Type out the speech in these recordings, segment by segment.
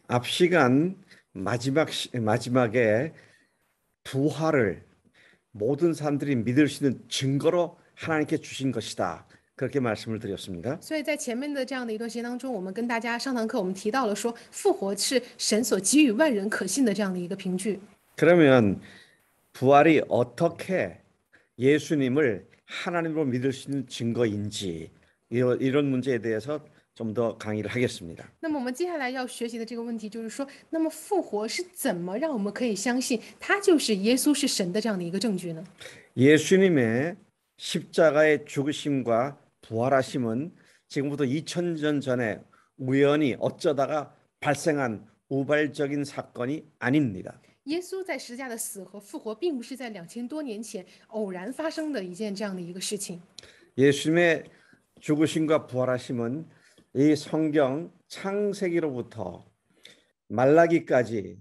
앞 시간 마지막에 부활을 모든 사람들이 믿을 수 있는 증거로 하나님께 주신 것이다. 그렇게 말씀을 드렸습니다. 所以在前面的这样的一段时间当中，我们跟大家上堂课，我们提到了说，复活是神所给予万人可信的这样的一个凭据。 그러면 부활이 어떻게 예수님을 하나님으로 믿을 수 있는 증거인지 이런 문제에 대해서 좀 더 강의를 하겠습니다. 那么我们接下来要学习的这个问题就是说，那么复活是怎么让我们可以相信他就是耶稣是神的这样的一个证据呢？ 예수님의 십자가의 죽으심과 부활하심은 지금부터 2000년 전에 우연히 어쩌다가 발생한 우발적인 사건이 아닙니다. 耶稣在十字架的死和复活，并不是在2000多年前偶然发生的一件这样的一个事情。 예수님의 죽으심과 부활하심은 이 성경 창세기로부터 말라기까지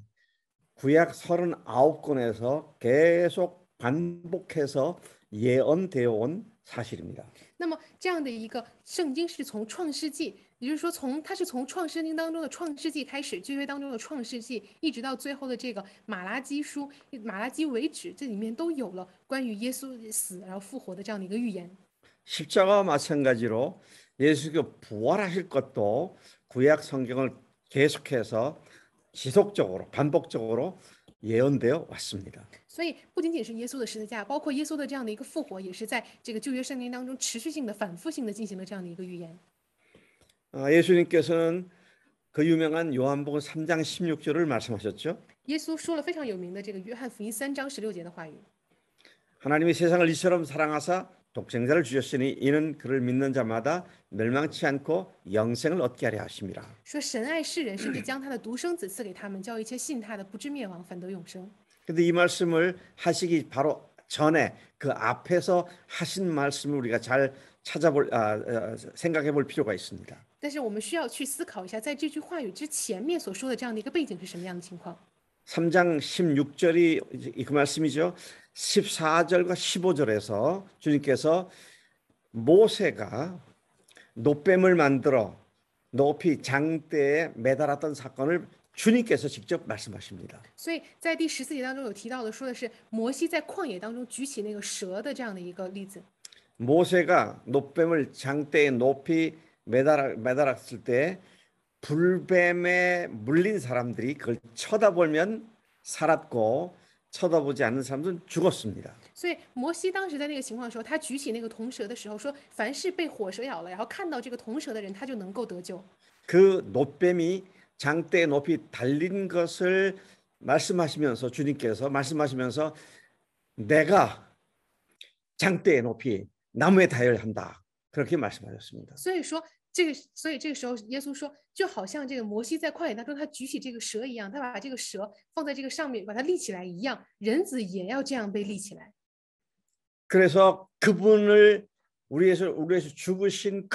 구약 39권에서 계속 반복해서 예언되어 온 사실입니다. 那么这样的一个圣经是从创世纪，也就是说它是从创世经当中的创世纪开始，旧约当中的创世纪，一直到最后的这个马拉基书、马拉基为止，这里面都有了关于耶稣死然后复活的这样的一个预言。 십자가와 마찬가지로 예수가 부활하실 것도 구약 성경을 계속해서 지속적으로 반복적으로 예언되어 왔습니다. 所以不仅仅是耶稣的十字架，包括耶稣的这样的一个复活，也是在这个旧约圣经当中持续性的、反复性的进行了这样的一个预言。 예수님께서는 그 유명한 요한복음 3장 16절을 말씀하셨죠. 耶稣说了非常有名的这个约翰福音3章16节的话语， 하나님이 세상을 이처럼 사랑하사 독생자를 주셨으니 이는 그를 믿는 자마다 멸망치 않고 영생을 얻게 하려 하심이라. 说神爱世人，甚至将他的独生子赐给他们，叫一切信他的不知灭亡，反得永生。 근데 이 말씀을 하시기 바로 전에 그 앞에서 하신 말씀을 우리가 잘 생각해 볼 필요가 있습니다. 但是我们需要去思考一下，在这句话语之前面所说的这样的一个背景是什么样的情况。 3장 16절이 그 말씀이죠. 14절과 15절에서 주님께서 모세가 노뱀을 만들어 높이 장대에 매달았던 사건을 주님께서 직접 말씀하십니다. 所以在第14节当中有提到的，说的是摩西在旷野当中举起那个蛇的这样的一个例子。 모세가 노뱀을 장대에 높이 매달았을 때 불뱀에 물린 사람들이 그걸 쳐다보면 살았고 쳐다보지 않는 사람들은 죽었습니다. 所以摩西当时在那个情况的时候，他举起那个铜蛇的时候，说凡是被火蛇咬了，然后看到这个铜蛇的人，他就能够得救。 그 노뱀이 장대에 높이 달린 것을 말씀하시면서 주님께서 말씀하시면서 내가 장대에 높이 나무에 달려야 한다. 그렇게 말씀하셨습니다. 所以这个时候，耶稣说，就好像这个摩西在旷野当中，他举起这个蛇一样，他把这个蛇放在这个上面，把它立起来一样，人子也要这样被立起来。 그래서 그분을 우리에서 죽으신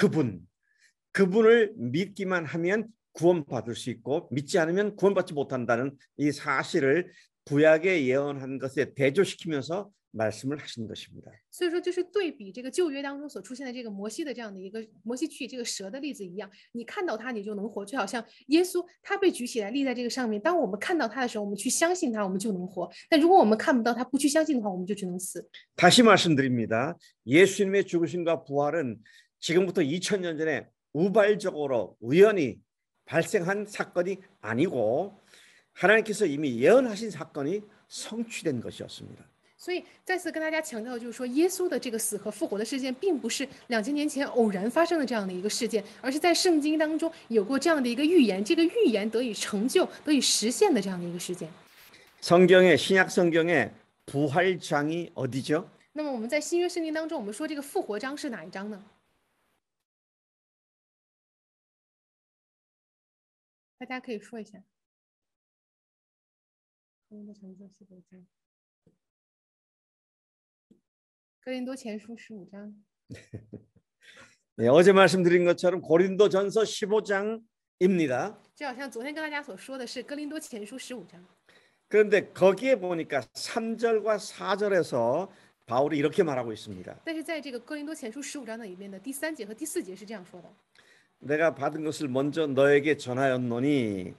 그분을 믿기만 하면 구원받을 수 있고 믿지 않으면 구원받지 못한다는 이 사실을 구약에 예언한 것에 대조시키면서 말씀을 하신 것입니다. 所以说，就是对比这个旧约当中所出现的这个摩西的这样的一个摩西举这个蛇的例子一样，你看到它你就能活，就好像耶稣他被举起来立在这个上面，当我们看到他的时候，我们去相信他，我们就能活；但如果我们看不到他，不去相信的话，我们就只能死。 다시 말씀드립니다. 예수님의 죽으심과 부활은 지금부터 2000년 전에 우발적으로 우연히 발생한 사건이 아니고 하나님께서 이미 예언하신 사건이 성취된 것이었습니다. 所以再次跟大家强调，就是说，耶稣的这个死和复活的事件，并不是2000年前偶然发生的这样的一个事件，而是在圣经当中有过这样的一个预言，这个预言得以成就、得以实现的这样的一个事件。 신약 성경의 부활장이 어디죠? 那么我们在新约圣经当中，我们说这个复活章是哪一章呢？大家可以说一下。哥林多前书15章。 네, 어제 말씀드린 것처럼 고린도전서 15장입니다. 就好像昨天跟大家所说的是哥林多前书15章。 그런데 거기에 보니까 3절과 4절에서 바울이 이렇게 말하고 있습니다. 但是在这个哥林多前书15章的里面的第3节和第4节是这样说的： 내가 받은 것을 먼저 너에게 전하였노니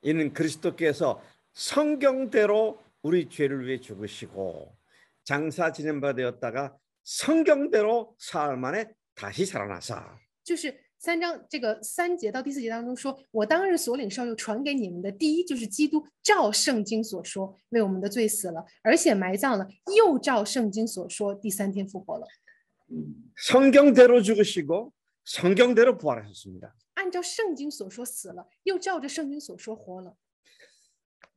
이는 그리스도께서 성경대로 우리 죄를 위해 죽으시고 장사 지낸 바 되었다가 성경대로 사흘 만에 다시 살아나사. 就是3节到第4节当中说，我当日所领受又传给你们的，第一就是基督照圣经所说为我们的罪死了，而且埋葬了，又照圣经所说第3天复活了。 성경대로 죽으시고 성경대로 부활하셨습니다. 按照圣经所说死了，又照着圣经所说活了。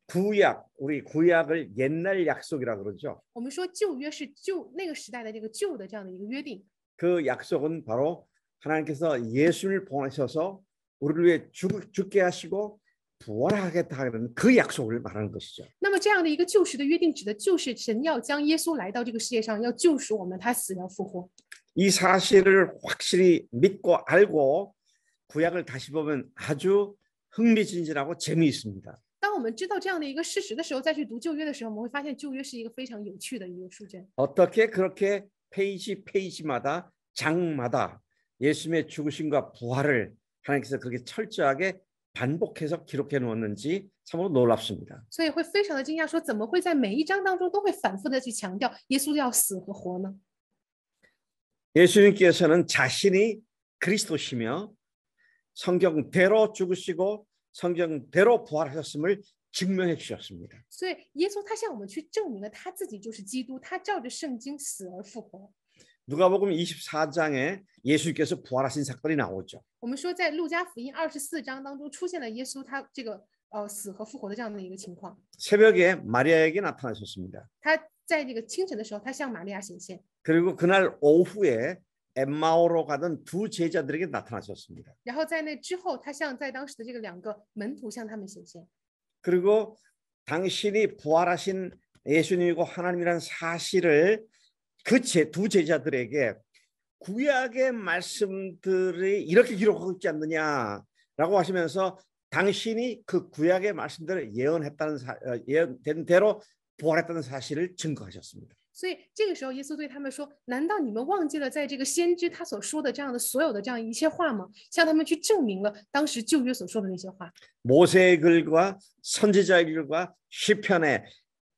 구약, 우리 구약을 옛날 약속이라고 그러죠. 我们说旧约是那个时代的这个旧的这样的一个约定， 그 약속은 바로 하나님께서 예수를 보내셔서 우리를 위해 죽게 하시고 부활하겠다 하는 그 약속을 말하는 것이죠. 那么这样的一个旧时的约定，指的就是神要将耶稣来到这个世界上，要救赎我们，他死要复活。 이 사실을 확실히 믿고 알고 구약을 다시 보면 아주 흥미진진하고 재미있습니다. 当我们知道这样的一个事实的时候，再去读旧约的时候，我们会发现旧约是一个非常有趣的一个书卷。 어떻게 그렇게 페이지마다 장마다 예수님의 죽으심과 부활을 하나님께서 그렇게 철저하게 반복해서 기록해 놓았는지 참으로 놀랍습니다. 所以会非常的惊讶，说怎么会在每一章当中都会反复的去强调耶稣要死和活呢？ 예수님께서는 자신이 그리스도시며 성경대로 죽으시고 성경대로 부활하셨음을 증명해 주셨습니다. 所以耶稣他向我们去证明了他自己就是基督，他照着圣经死而复活。 누가복음 24장에 예수님께서 부활하신 사건이 나오죠. 我们说在路加福音24章当中出现了耶稣他这个死和复活的这样的一个情况。 새벽에 마리아에게 나타나셨습니다. 他在这个清晨的时候，他向玛利亚显现， 그리고 그날 오후에 엠마오로 가던 두 제자들에게 나타나셨습니다. 然后在那之后，他向在当时的这个2个门徒向他们显现。 그리고 당신이 부활하신 예수님이고 하나님이라는 사실을 그 두 제자들에게 구약의 말씀들이 이렇게 기록하고 있지 않느냐라고 하시면서 당신이 그 구약의 말씀들을 예언된 대로 부활했다는 사실을 증거하셨습니다. 所以这个时候，耶稣对他们说：“难道你们忘记了在这个先知他所说的这样的所有的这样一切话吗？”向他们去证明了当时旧约所说的那些话。 모세의 글과 선지자의 글과 시편에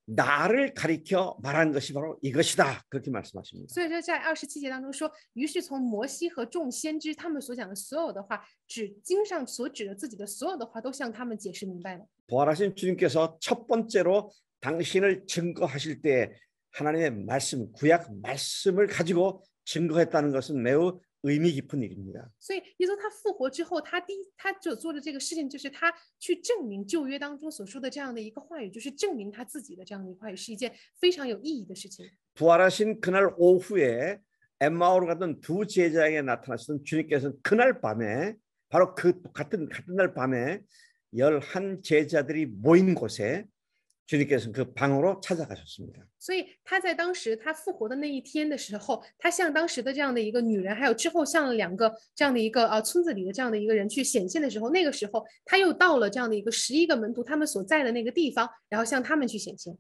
나를 가리켜 말한 것이 바로 이것이다. 그렇게 말씀하십니다. 所以说，在27节当中说，于是从摩西和众先知他们所讲的所有的话，指经上所指的自己的所有的话，都向他们解释明白了。 부활하신 주님께서 첫 번째로 당신을 증거하실 때 하나님의 말씀, 구약 말씀을 가지고 증거했다는 것은 매우 의미 깊은 일입니다. 所以耶稣他复活之后，他所做的这个事情，就是他去证明旧约当中所说的这样的一个话语，就是证明他自己的这样的一个话语，是一件非常有意义的事情。 부활하신 그날 오후에 엠마오로 가던 두 제자에게 나타나시던 주님께서는 그날 밤에 바로 그 같은 날 밤에 11 제자들이 모인 곳에 주님께서는 그 방으로 찾아가셨습니다. 所以他在当时他复活的那一天的时候，他向当时的这样的一个女人，还有之后向了2个这样的一个村子里的这样的一个人去显现的时候，那个时候他又到了这样的一个11个门徒他们所在的那个地方，然后向他们去显现。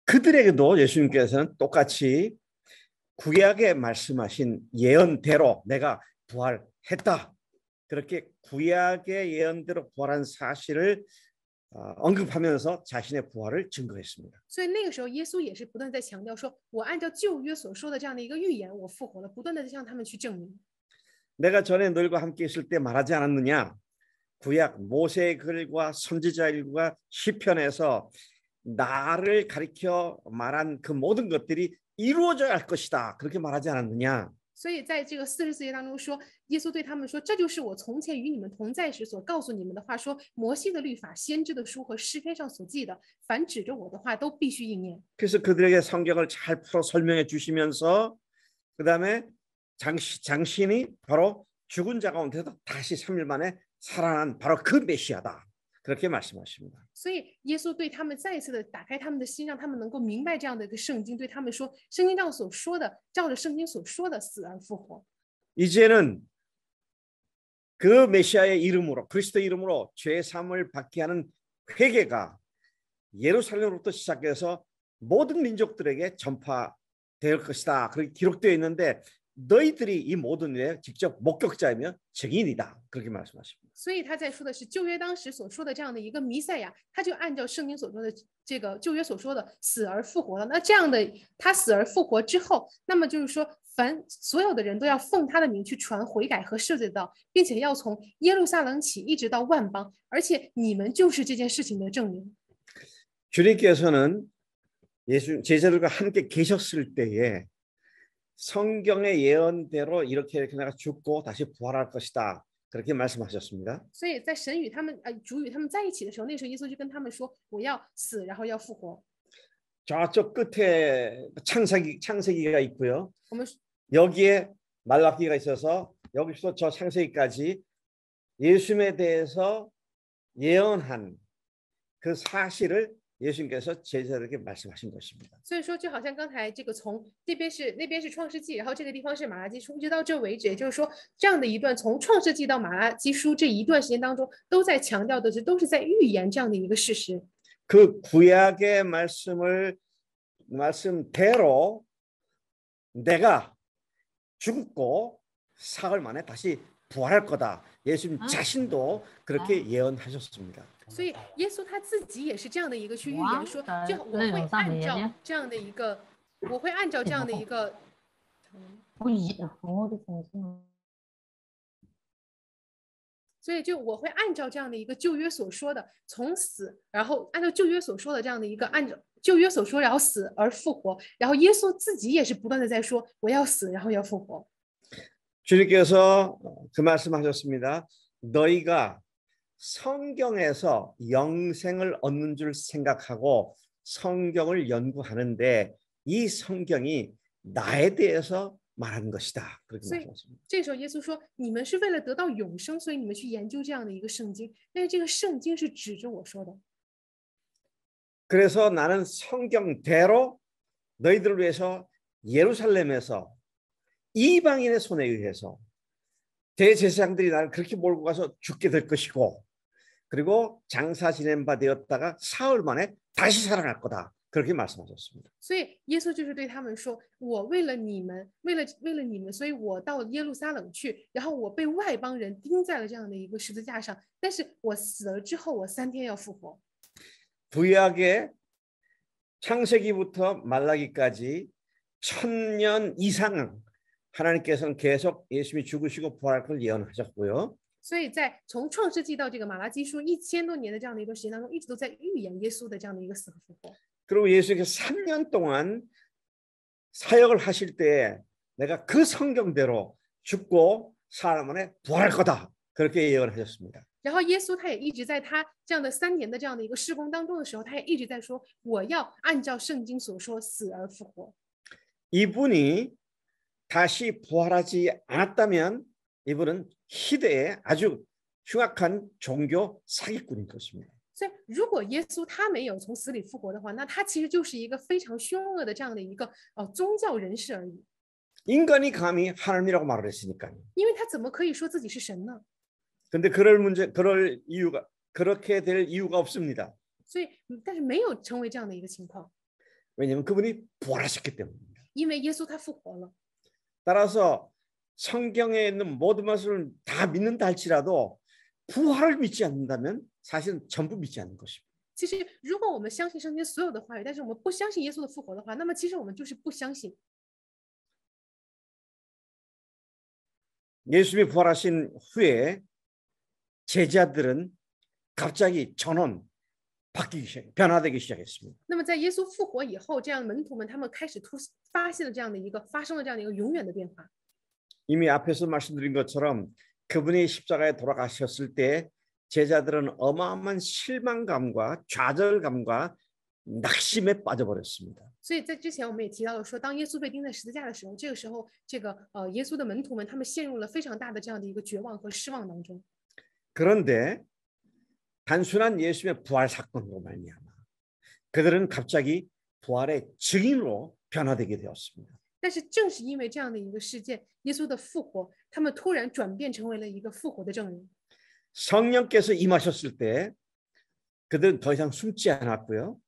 그들에게도 예수님께서는 똑같이 구약에 말씀하신 예언대로 내가 부활했다. 그렇게 구약의 예언대로 부활한 사실을 언급하면서 자신의 부활을 증거했습니다. 所以那个时候，耶稣也是不断在强调说：“我按照旧约所说的这样的一个预言，我复活了。”不断的向他们去证明。 내가 전에 너희와 함께 있을 때 말하지 않았느냐? 구약 모세의 글과 선지자의 글과 시편에서 나를 가리켜 말한 그 모든 것들이 이루어져야 할 것이다. 그렇게 말하지 않았느냐? 所以在这个44节当中说，耶稣对他们说：“这就是我从前与你们同在时所告诉你们的话，说摩西的律法、先知的书和诗篇上所记的，凡指着我的话都必须应验。” 그래서 그들에게 성경을 잘 풀어 설명해 주시면서 그다음에 당신이 바로 죽은 자 가운데서 다시 3일 만에 살아난 바로 그 메시아다. 그렇게 말씀하십니다. 所以耶稣对他们再一次的打开他们的心，让他们能够明白这样的一个圣经，对他们说，圣经上所说的，照着圣经所说的死而复活。 이제는 그 메시아의 이름으로 그리스도 이름으로 죄 사함을 받게 하는 회개가 예루살렘으로부터 시작해서 모든 민족들에게 전파될 것이다. 그렇게 기록되어 있는데 너희들이 이 모든 일에 직접 목격자이며 증인이다. 그렇게 말씀하십니다. 所以他在说的是旧约当时所说的这样的一个弥赛亚，他就按照圣经所说的这个旧约所说的死而复活了。那这样的他死而复活之后，那么就是说，凡所有的人都要奉他的名去传悔改和赦罪的道，并且要从耶路撒冷起一直到万邦，而且你们就是这件事情的证明。 주님께서는 예수 제자들과 함께 계셨을 때에 성경의 예언대로 이렇게 내가 죽고 다시 부활할 것이다. 그렇게 말씀하셨습니다. 所以在神与他们主与他们在一起的时候，那时候耶稣就跟他们说：“我要死，然后要复活。” 저쪽 끝에 창세기가 있고요. 我们 여기에 말라기가 있어서 여기서 저 창세기까지 예수님에 대해서 예언한 그 사실을 예수님께서 제자들에게 말씀하신 것입니다. 所以说，就好像刚才这个从那边是创世纪，然后这个地方是马拉基书，一直到这为止，也就是说，这样的一段从创世纪到马拉基书这一段时间当中，都在强调的是，都是在预言这样的一个事实。 그 구약의 말씀대로 내가 죽고 사흘 만에 다시 부활할 거다. 예수님 자신도 그렇게 예언하셨습니다. 所以耶稣他自己也是这样的一个去预言说，就我会按照这样的一个，我会按照这样的一个，所以就我会按照这样的一个旧约所说的，从死，然后按照旧约所说的这样的一个，按照旧约所说，然后死而复活，然后耶稣自己也是不断的在说，我要死，然后要复活。 주님께서 그 말씀하셨습니다. 너희가 성경에서 영생을 얻는 줄 생각하고 성경을 연구하는데 이 성경이 나에 대해서 말하는 것이다. 그렇게 말씀하십니다. 这时候耶稣说：“你们是为了得到永生，所以你们去研究这样的一个圣经。但是这个圣经是指着我说的。 그래서 나는 성경대로 너희들을 위해서 예루살렘에서 이방인의 손에 의해서 대제사장들이 나를 그렇게 몰고 가서 죽게 될 것이고 그리고 장사 지낸 바 되었다가 사흘 만에 다시 살아날 거다. 그렇게 말씀하셨습니다. 所以耶稣就是对他们说：“我为了你们，为了你们，所以我到耶路撒冷去，然后我被外邦人钉在了这样的一个十字架上。但是我死了之后，我3天要复活。” 구약의 창세기부터 말라기까지 1000년 이상 하나님께서는 계속 예수님이 죽으시고 부활할 걸 예언하셨고요. 所以在从创世纪到这个马拉基书1000多年的这样的一段时间当中，一直都在预言耶稣的这样的一个死和复活。 그리고 예수님께서 3년 동안 사역을 하실 때 내가 그 성경대로 죽고 사흘 만에 부활할 거다. 그렇게 예언하셨습니다. 然后耶稣他也一直在他这样的3年的这样的一个事工当中的时候，他也一直在说，我要按照圣经所说死而复活。 이분이 다시 부활하지 않았다면 이분은 희대의 아주 흉악한 종교 사기꾼인 것입니다. 所以，如果耶稣他没有从死里复活的话，那他其实就是一个非常凶恶的这样的一个宗教人士而已。 인간이 감히 하나님이라고 말을 했으니까요. 因为他怎么可以说自己是神呢？ 근데 그렇게 될 이유가 없습니다. 所以，但是没有成为这样的一个情况， 왜냐하면 그분이 부활하셨기 때문입니다. 因为耶稣他复活了。 따라서 성경에 있는 모든 말씀을 다 믿는다 할지라도 부활을 믿지 않는다면 사실은 전부 믿지 않는 것입니다. 其实，如果我们相信圣经所有的话语，但是我们不相信耶稣的复活的话，那么其实我们就是不相信。 예수님이 부활하신 후에 제자들은 갑자기 변화되기 시작했습니다. 那么在耶稣复活以后，这样门徒们他们开始发生了这样的一个永远的变化。 이미 앞에서 말씀드린 것처럼 그분이 십자가에 돌아가셨을 때 제자들은 어마어마한 실망감과 좌절감과 낙심에 빠져버렸습니다. 所以在之前我们也提到了说，当耶稣被钉在十字架的时候，这个时候耶稣的门徒们他们陷入了非常大的这样的一个绝望和失望当中。 그런데 단순한 예수님의 부활 사건으로 말미암아 그들은 갑자기 부활의 증인으로 변화되게 되었습니다. 但是正是因为这样的一个事件，耶稣的复活，他们突然转变成为了一个复活的证人。 성령께서 임하셨을 때 그들은 더 이상 숨지 않았고요.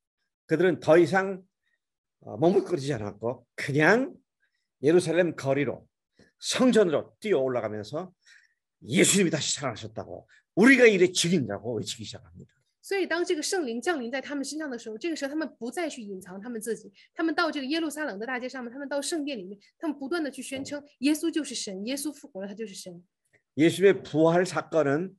그들은 더 이상 머뭇거리지 않았고 그냥 예루살렘 거리로 성전으로 뛰어 올라가면서 예수님이 다시 살아나셨다고 우리가 이래 증인이라고 외치기 시작합니다. 所以，当这个圣灵降临在他们身上的时候，这个时候他们不再去隐藏他们自己，他们到这个耶路撒冷的大街上面，他们到圣殿里面，他们不断的去宣称耶稣就是神，耶稣复活了，他就是神。 예수의 부활 사건은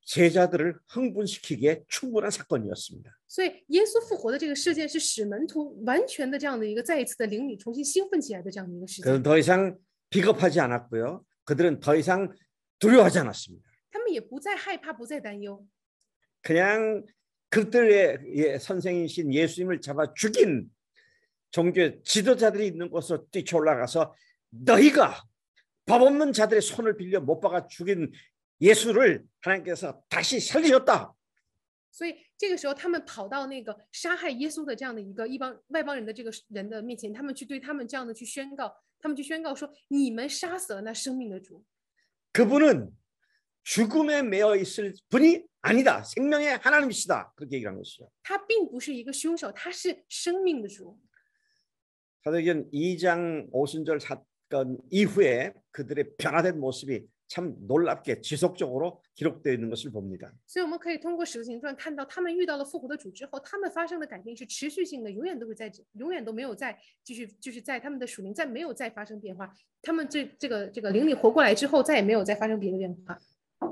제자들을 흥분시키기에 충분한 사건이었습니다. 所以，耶稣复活的这个事件是使门徒完全的这样的一个再一次的灵里重新兴奋起来的这样的一个事件。 그들은 더 이상 비겁하지 않았고요. 그들은 더 이상 두려워하지 않았습니다. 他们也不再害怕，不再担忧。 그냥 그들의 선생이신 예수님을 잡아 죽인 종교 지도자들이 있는 곳으로 뛰쳐올라가서 너희가 법 없는 자들의 손을 빌려 못 박아 죽인 예수를 하나님께서 다시 살리셨다. 所以这个时候，他们跑到那个杀害耶稣的这样的一个外邦人的这个人的面前，他们去对他们这样的去宣告，他们去宣告说：“你们杀死了那生命的主。” 그분은 죽음에 매여 있을 분이 아니다. 생명의 하나님이시다. 그렇게 얘기한 것이죠. 他并不是一个凶手，他是生命的主。 사도행전 2장 오순절 사건 이후에 그들의 변화된 모습이 참 놀랍게 지속적으로 기록되어 있는 것을 봅니다. 所以我们可以通过《使徒行传》看到，他们遇到了复活的主之后，他们发生的改变是持续性的，永远都没有再继续，就是在他们的属灵没有再发生变化。他们这个灵里活过来之后，再也没有再发生别的变化。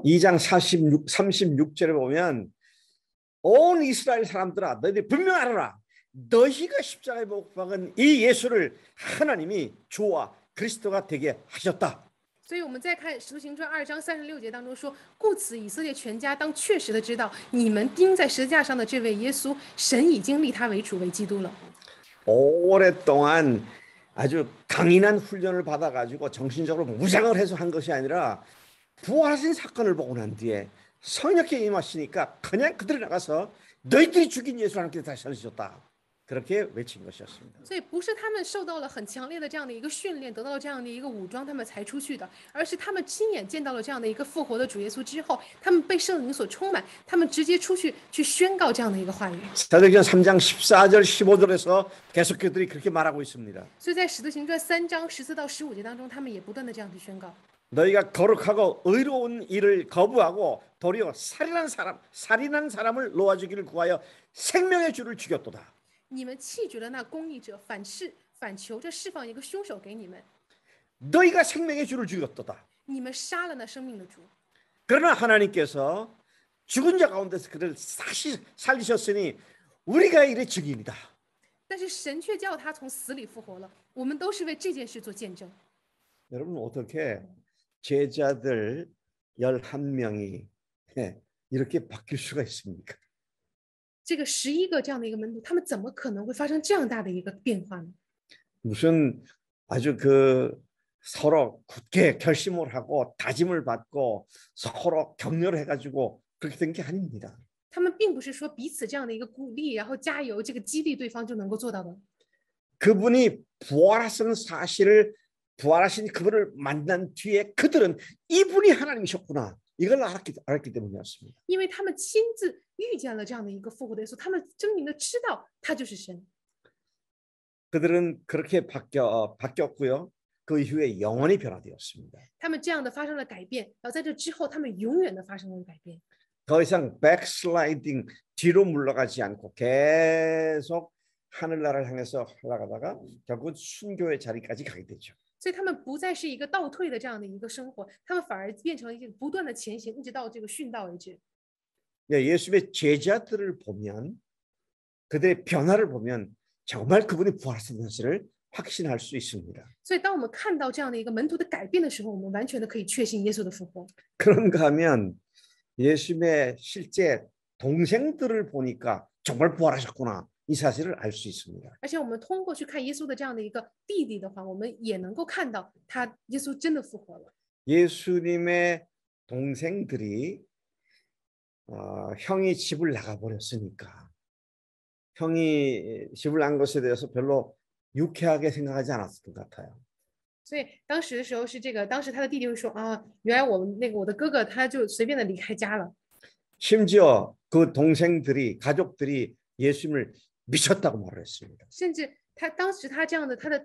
2장 36절에 보면 온 이스라엘 사람들아 너희들 분명 알아라. 너희가 십자가에 못 박은 이 예수를 하나님이 주와 그리스도가 되게 하셨다. 所以我们再看《使徒行传》2章36节当中说：“故此以色列全家当确实的知道，你们钉在十字架上的这位耶稣，神已经立他为主为基督了。” 오랫동안 아주 강인한 훈련을 받아가지고 정신적으로 무장을 해서 한 것이 아니라 부활하신 사건을 보고 난 뒤에 성령께 임하시니까 그냥 그들이 나가서 너희들이 죽인 예수를 하나님께서 다시 살리셨다. 그렇게 외친 것이었습니다. 所以不是他们受到了很强烈的这样的一个训练，得到了这样的一个武装，他们才出去的，而是他们亲眼见到了这样的一个复活的主耶稣之后，他们被圣灵所充满，他们直接出去去宣告这样的一个话语。 사도행전 3장 14절 15절에서 계속 그들이 그렇게 말하고 있습니다. 所以在《使徒行传》3章14到15节当中，他们也不断的这样去宣告。 너희가 거룩하고 의로운 일을 거부하고 도리어 살인한 사람을 놓아주기를 구하여 생명의 주를 죽였도다. 你们弃绝了那公义者，反求着释放一个凶手给你们。 너희가 생명의 주를 죽였도다. 你们杀了那生命的主。 그러나 하나님께서 죽은 자 가운데서 그를 다시 살리셨으니 우리가 이래 증인이다. 但是神却叫他从死里复活了，我们都是为这件事做见证。 여러분 어떻게 제자들 11명이 이렇게 바뀔 수가 있습니까? 这个11个这样的一个门徒，他们怎么可能会发生这样大的一个变化呢？ 무슨 아주 서로 굳게 결심을 하고 다짐을 받고 서로 격려를 해가지고 그렇게 된 게 아닙니다. 他们并不是说彼此这样的一个鼓励，然后加油，这个激励对方就能够做到的。 그분이 부활하신 사실을 부활하신 그분을 만난 뒤에 그들은 이분이 하나님이셨구나 이걸 알았기 때문이었습니다. 因为他们亲自遇见了这样的一个复活的耶稣，他们真明的知道他就是神。 그들은 그렇게 바뀌었고요. 그 이후에 영원히 변화되었습니다. 他们这样的发生了改变，然后在这之后，他们永远的发生了改变。 더 이상 백슬라이딩 뒤로 물러가지 않고 계속 하늘나라를 향해서 올라가다가 결국 순교의 자리까지 가게 되죠. 所以他们不再是一个倒退的这样的一个生活，他们反而变成了一个不断的前行，一直到这个殉道为止。 예수의 제자들을 보면 그들의 변화를 보면 정말 그분이 부활하신 사실을 확신할 수 있습니다. 所以当我们看到这样的一个门徒的改变的时候，我们完全的可以确信耶稣的复活。 그런가 하면 예수님의 실제 동생들을 보니까 정말 부활하셨구나 이 사실을 알 수 있습니다. 而且我们通过去看耶稣的这样的一个弟弟的话，我们也能够看到耶稣真的复活了。 예수님의 동생들이 형이 집을 나가버렸으니까 형이 집을 나간 것에 대해서 별로 유쾌하게 생각하지 않았을 것 같아요. 所以当时的时候是当时他的弟弟会说啊，原来我的哥哥他就随便的离开家了。 심지어 그 동생들이 가족들이 예수님을 미쳤다고 말을 했습니다. 甚至当时他这样的他的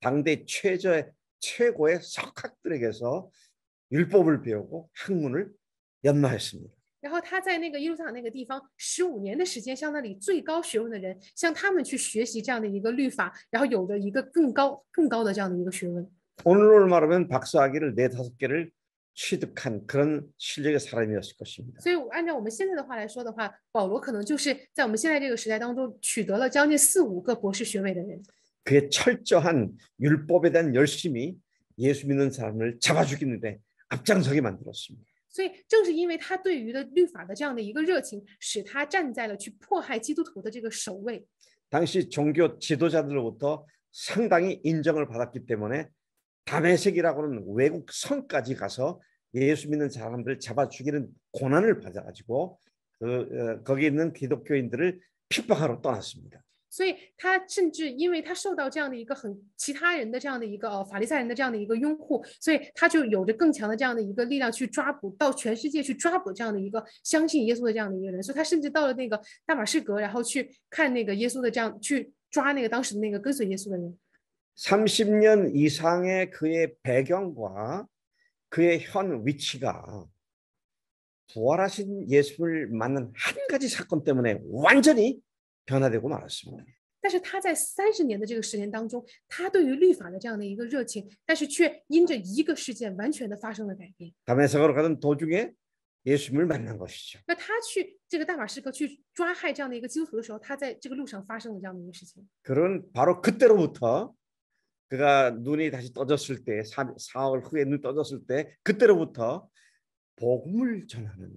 당대 최고의 석학들에게서 율법을 배우고 학문을 연마했습니다. 然后他在那个耶路撒冷那个地方15年的时间，向那里最高学问的人，向他们去学习这样的一个律法，然后有了一个更高的这样的一个学问。 오늘로 말하면 박사학위를 4-5개를 취득한 그런 실력의 사람이었을 것입니다. 所以按照我们现在的话来说的话，保罗可能就是在我们现在这个时代当中取得了将近4-5个博士学位的人。 그의 철저한 율법에 대한 열심이 예수 믿는 사람을 잡아 죽이는데 앞장서게 만들었습니다. 所以正是因为他对于的律法的这样的一个热情，使他站在了去迫害基督徒的这个首位。 당시 종교 지도자들로부터 상당히 인정을 받았기 때문에 다메섹이라고는 외국 성까지 가서 예수 믿는 사람들을 잡아 죽이는 고난을 받아가지고 거기 있는 기독교인들을 핍박하러 떠났습니다. 所以他甚至因为他受到这样的一个其他人的这样的一个法利赛人的这样的一个拥护，所以他就有着更强的这样的一个力量去抓捕到全世界去抓捕这样的一个相信耶稣的这样的一个人。所以他甚至到了那个大马士革，然后去看那个耶稣的这样去抓那个当时的那个跟随耶稣的人。 30년 이상의 그의 배경과 그의 현 위치가 부활하신 예수를 만난 한 가지 사건 때문에 완전히 변화되고 말았습니다. 但是他在30年的这个时间当中，他对于律法的这样的一个热情，但是却因着一个事件完全的发生了改变。 다메섹으로 가던 도중에 예수님을 만난 것이죠. 那他去这个大马士革去抓害这样的一个基督徒的时候，他在这个路上发生了这样的一个事情。 그런 바로 그때로부터 그가 눈이 다시 떠졌을 때 4월 후에 눈이 떠졌을 때 그때로부터 복음을 전하는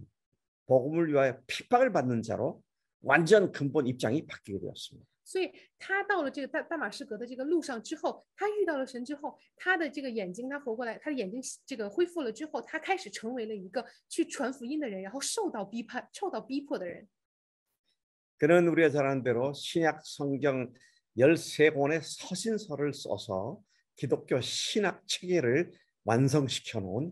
복음을 위하여 핍박을 받는 자로 완전 근본 입장이 바뀌게 되었습니다. 所以他到了这个大马士革的这个路上之后，他遇到了神之后，他的这个眼睛他活过来，他的眼睛这个恢复了之后，他开始成为了一个去传福音的人，然后受到逼迫的人。 그는 우리가 잘 아는 대로 신약 성경 13권의 서신서를 써서 기독교 신학 체계를 완성시켜 놓은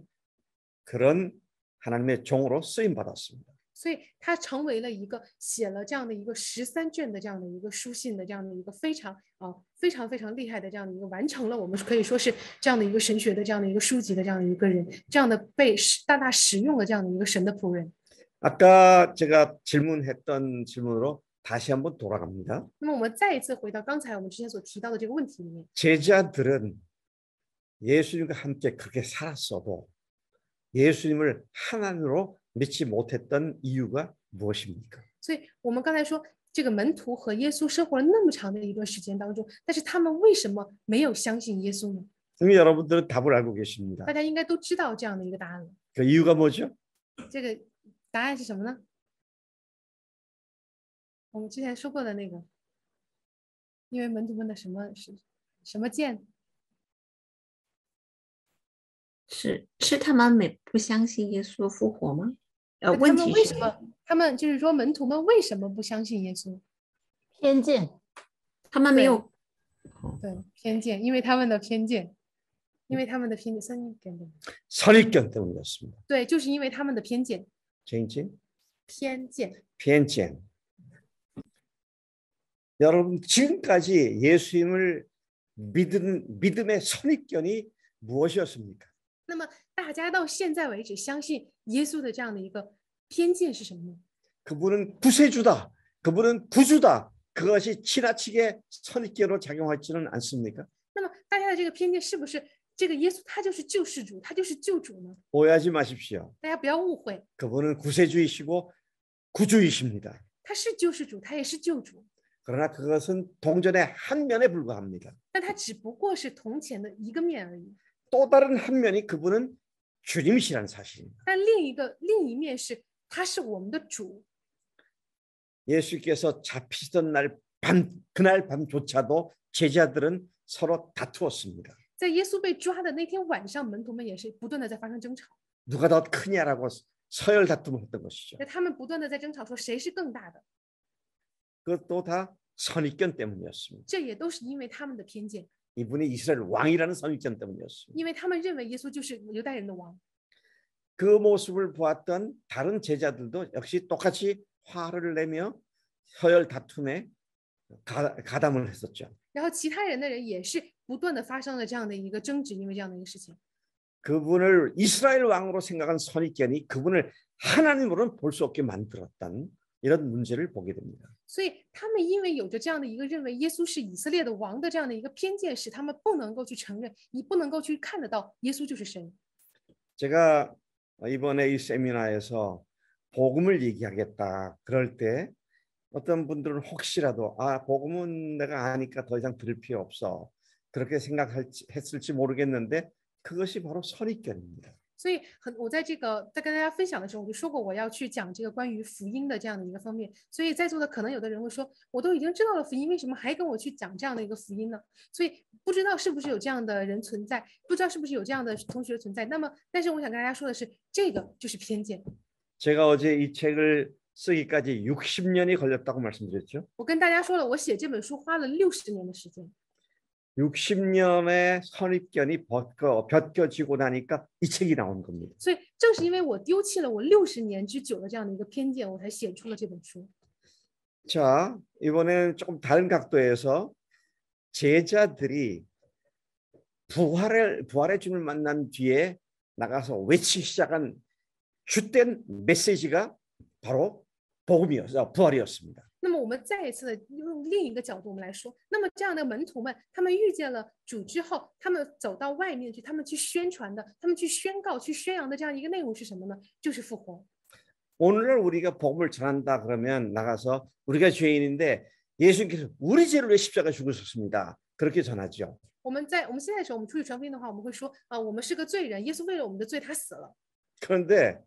그런 하나님의 종으로 쓰임 받았습니다. 所以他成为了一个写了这样的一个13卷的这样的一个书信的这样的一个非常厉害的这样的一个完成了我们可以说是这样的一个神学的这样的一个书籍的这样的一个人，这样的被大大使用的这样的一个神的仆人。 아까 제가 질문했던 질문으로 다시 한번 돌아갑니다. 那么我们再一次回到刚才我们之前所提到的这个问题里面， 제자들은 예수님과 함께 그렇게 살았어도 예수님을 하나님으로 믿지 못했던 이유가 무엇입니까? 所以我们刚才说这个门徒和耶稣生活了那么长的一段时间当中，但是他们为什么没有相信耶稣呢？ 이미 여러분들은 답을 알고 계십니다. 大家应该都知道这样的一个答案了。 그 이유가 뭐죠? 这个答案是什么呢？我们之前说过的那个，因为门徒们的什么见？是他们不相信耶稣复活吗？他问题是们为什么？他们就是说门徒们为什么不相信耶稣？偏见，他们没有对偏见，因为他们的偏见，因为他们的偏见，선입견 때문이었습니다. 对，就是因为他们的偏见。 偏见. 偏见。 여러분 지금까지 예수님을 믿음의 선입견이 무엇이었습니까? 那么大家到现在为止相信耶稣的这样的一个偏见是什么呢？ 그분은 구세주다. 그분은 구주다. 그것이 지나치게 선입견으로 작용하지는 않습니까? 那么大家的这个偏见是不是这个耶稣他就是救世主，他就是救主呢？ 오해하지 마십시오. 大家不要误会， 그분은 구세주이시고 구주이십니다. 他是救世主，他也是救主， 그러나 그것은 동전의 한 면에 불과합니다. 但他只不过是铜钱的一个面而已。 또 다른 한 면이 그분은 주님이시라는 사실입니다. 但另一面是他是我们的主。 예수께서 잡히시던 그날 밤조차도 제자들은 서로 다투었습니다. 在耶稣被抓的那天晚上，门徒们也是不断的在发生争吵。 누가 더 크냐라고 서열 다툼을 했던 것이죠. 他们不断的在争吵，说谁是更大的。 그것도 다 선입견 때문이었습니다. 这也都是因为他们的偏见， 이분이 이스라엘 왕이라는 선입견 때문이었습니다. 因为他们认为耶稣就是犹太人的王。 그 모습을 보았던 다른 제자들도 역시 똑같이 화를 내며 서열 다툼에 가담을 했었죠. 然后其他人的人也是不断的发生了这样的一个争执，因为这样的一个事情。 그분을 이스라엘 왕으로 생각한 선입견이 그분을 하나님으로는 볼 수 없게 만들었다는 이런 문제를 보게 됩니다. 所以他们因为有着这样的一个认为耶稣是以色列的王的这样的一个偏见，使他们不能够去承认，你不能够去看得到耶稣就是神。 제가 이번에 이 세미나에서 복음을 얘기하겠다 그럴 때 어떤 분들은 혹시라도 복음은 내가 아니까 더 이상 들을 필요 없어 그렇게 생각했을지 모르겠는데 그것이 바로 선입견입니다. 所以我在跟大家分享的时候，我就说过我要去讲这个关于福音的这样的一个方面。所以在座的可能有的人会说，我都已经知道了福音，为什么还跟我去讲这样的一个福音呢？所以不知道是不是有这样的人存在，不知道是不是有这样的同学存在。那么，但是我想跟大家说的是，这个就是偏见。 제가 어제 이 책을 쓰기까지 60년이 걸렸다고 말씀드렸죠. 我跟大家说了，我写这本书花了60年的时间。 60년의 선입견이 벗겨지고 나니까 이 책이 나온 겁니다. 所以正是因为我丢弃了我60年之久的这样的一个偏见，我才写出了这本书。 자, 이번에는 조금 다른 각도에서 제자들이 부활의 주님을 만난 뒤에 나가서 외치기 시작한 주된 메시지가 바로 부활이었습니다. 那么我们再一次的用另一个角度我们来说，那么这样的门徒们，他们遇见了主之后，他们走到外面去，他们去宣传的，他们去宣告、去宣扬的这样一个内容是什么呢？就是复活。 오늘 우리가 복음을 전한다 그러면 나가서 우리가 죄인인데 예수님께서 우리 죄를 위해 십자가에 죽으셨습니다. 그렇게 전하죠. 我们现在的时候，我们出去传福音的话，我们会说我们是个罪人，耶稣为了我们的罪，他死了。 그런데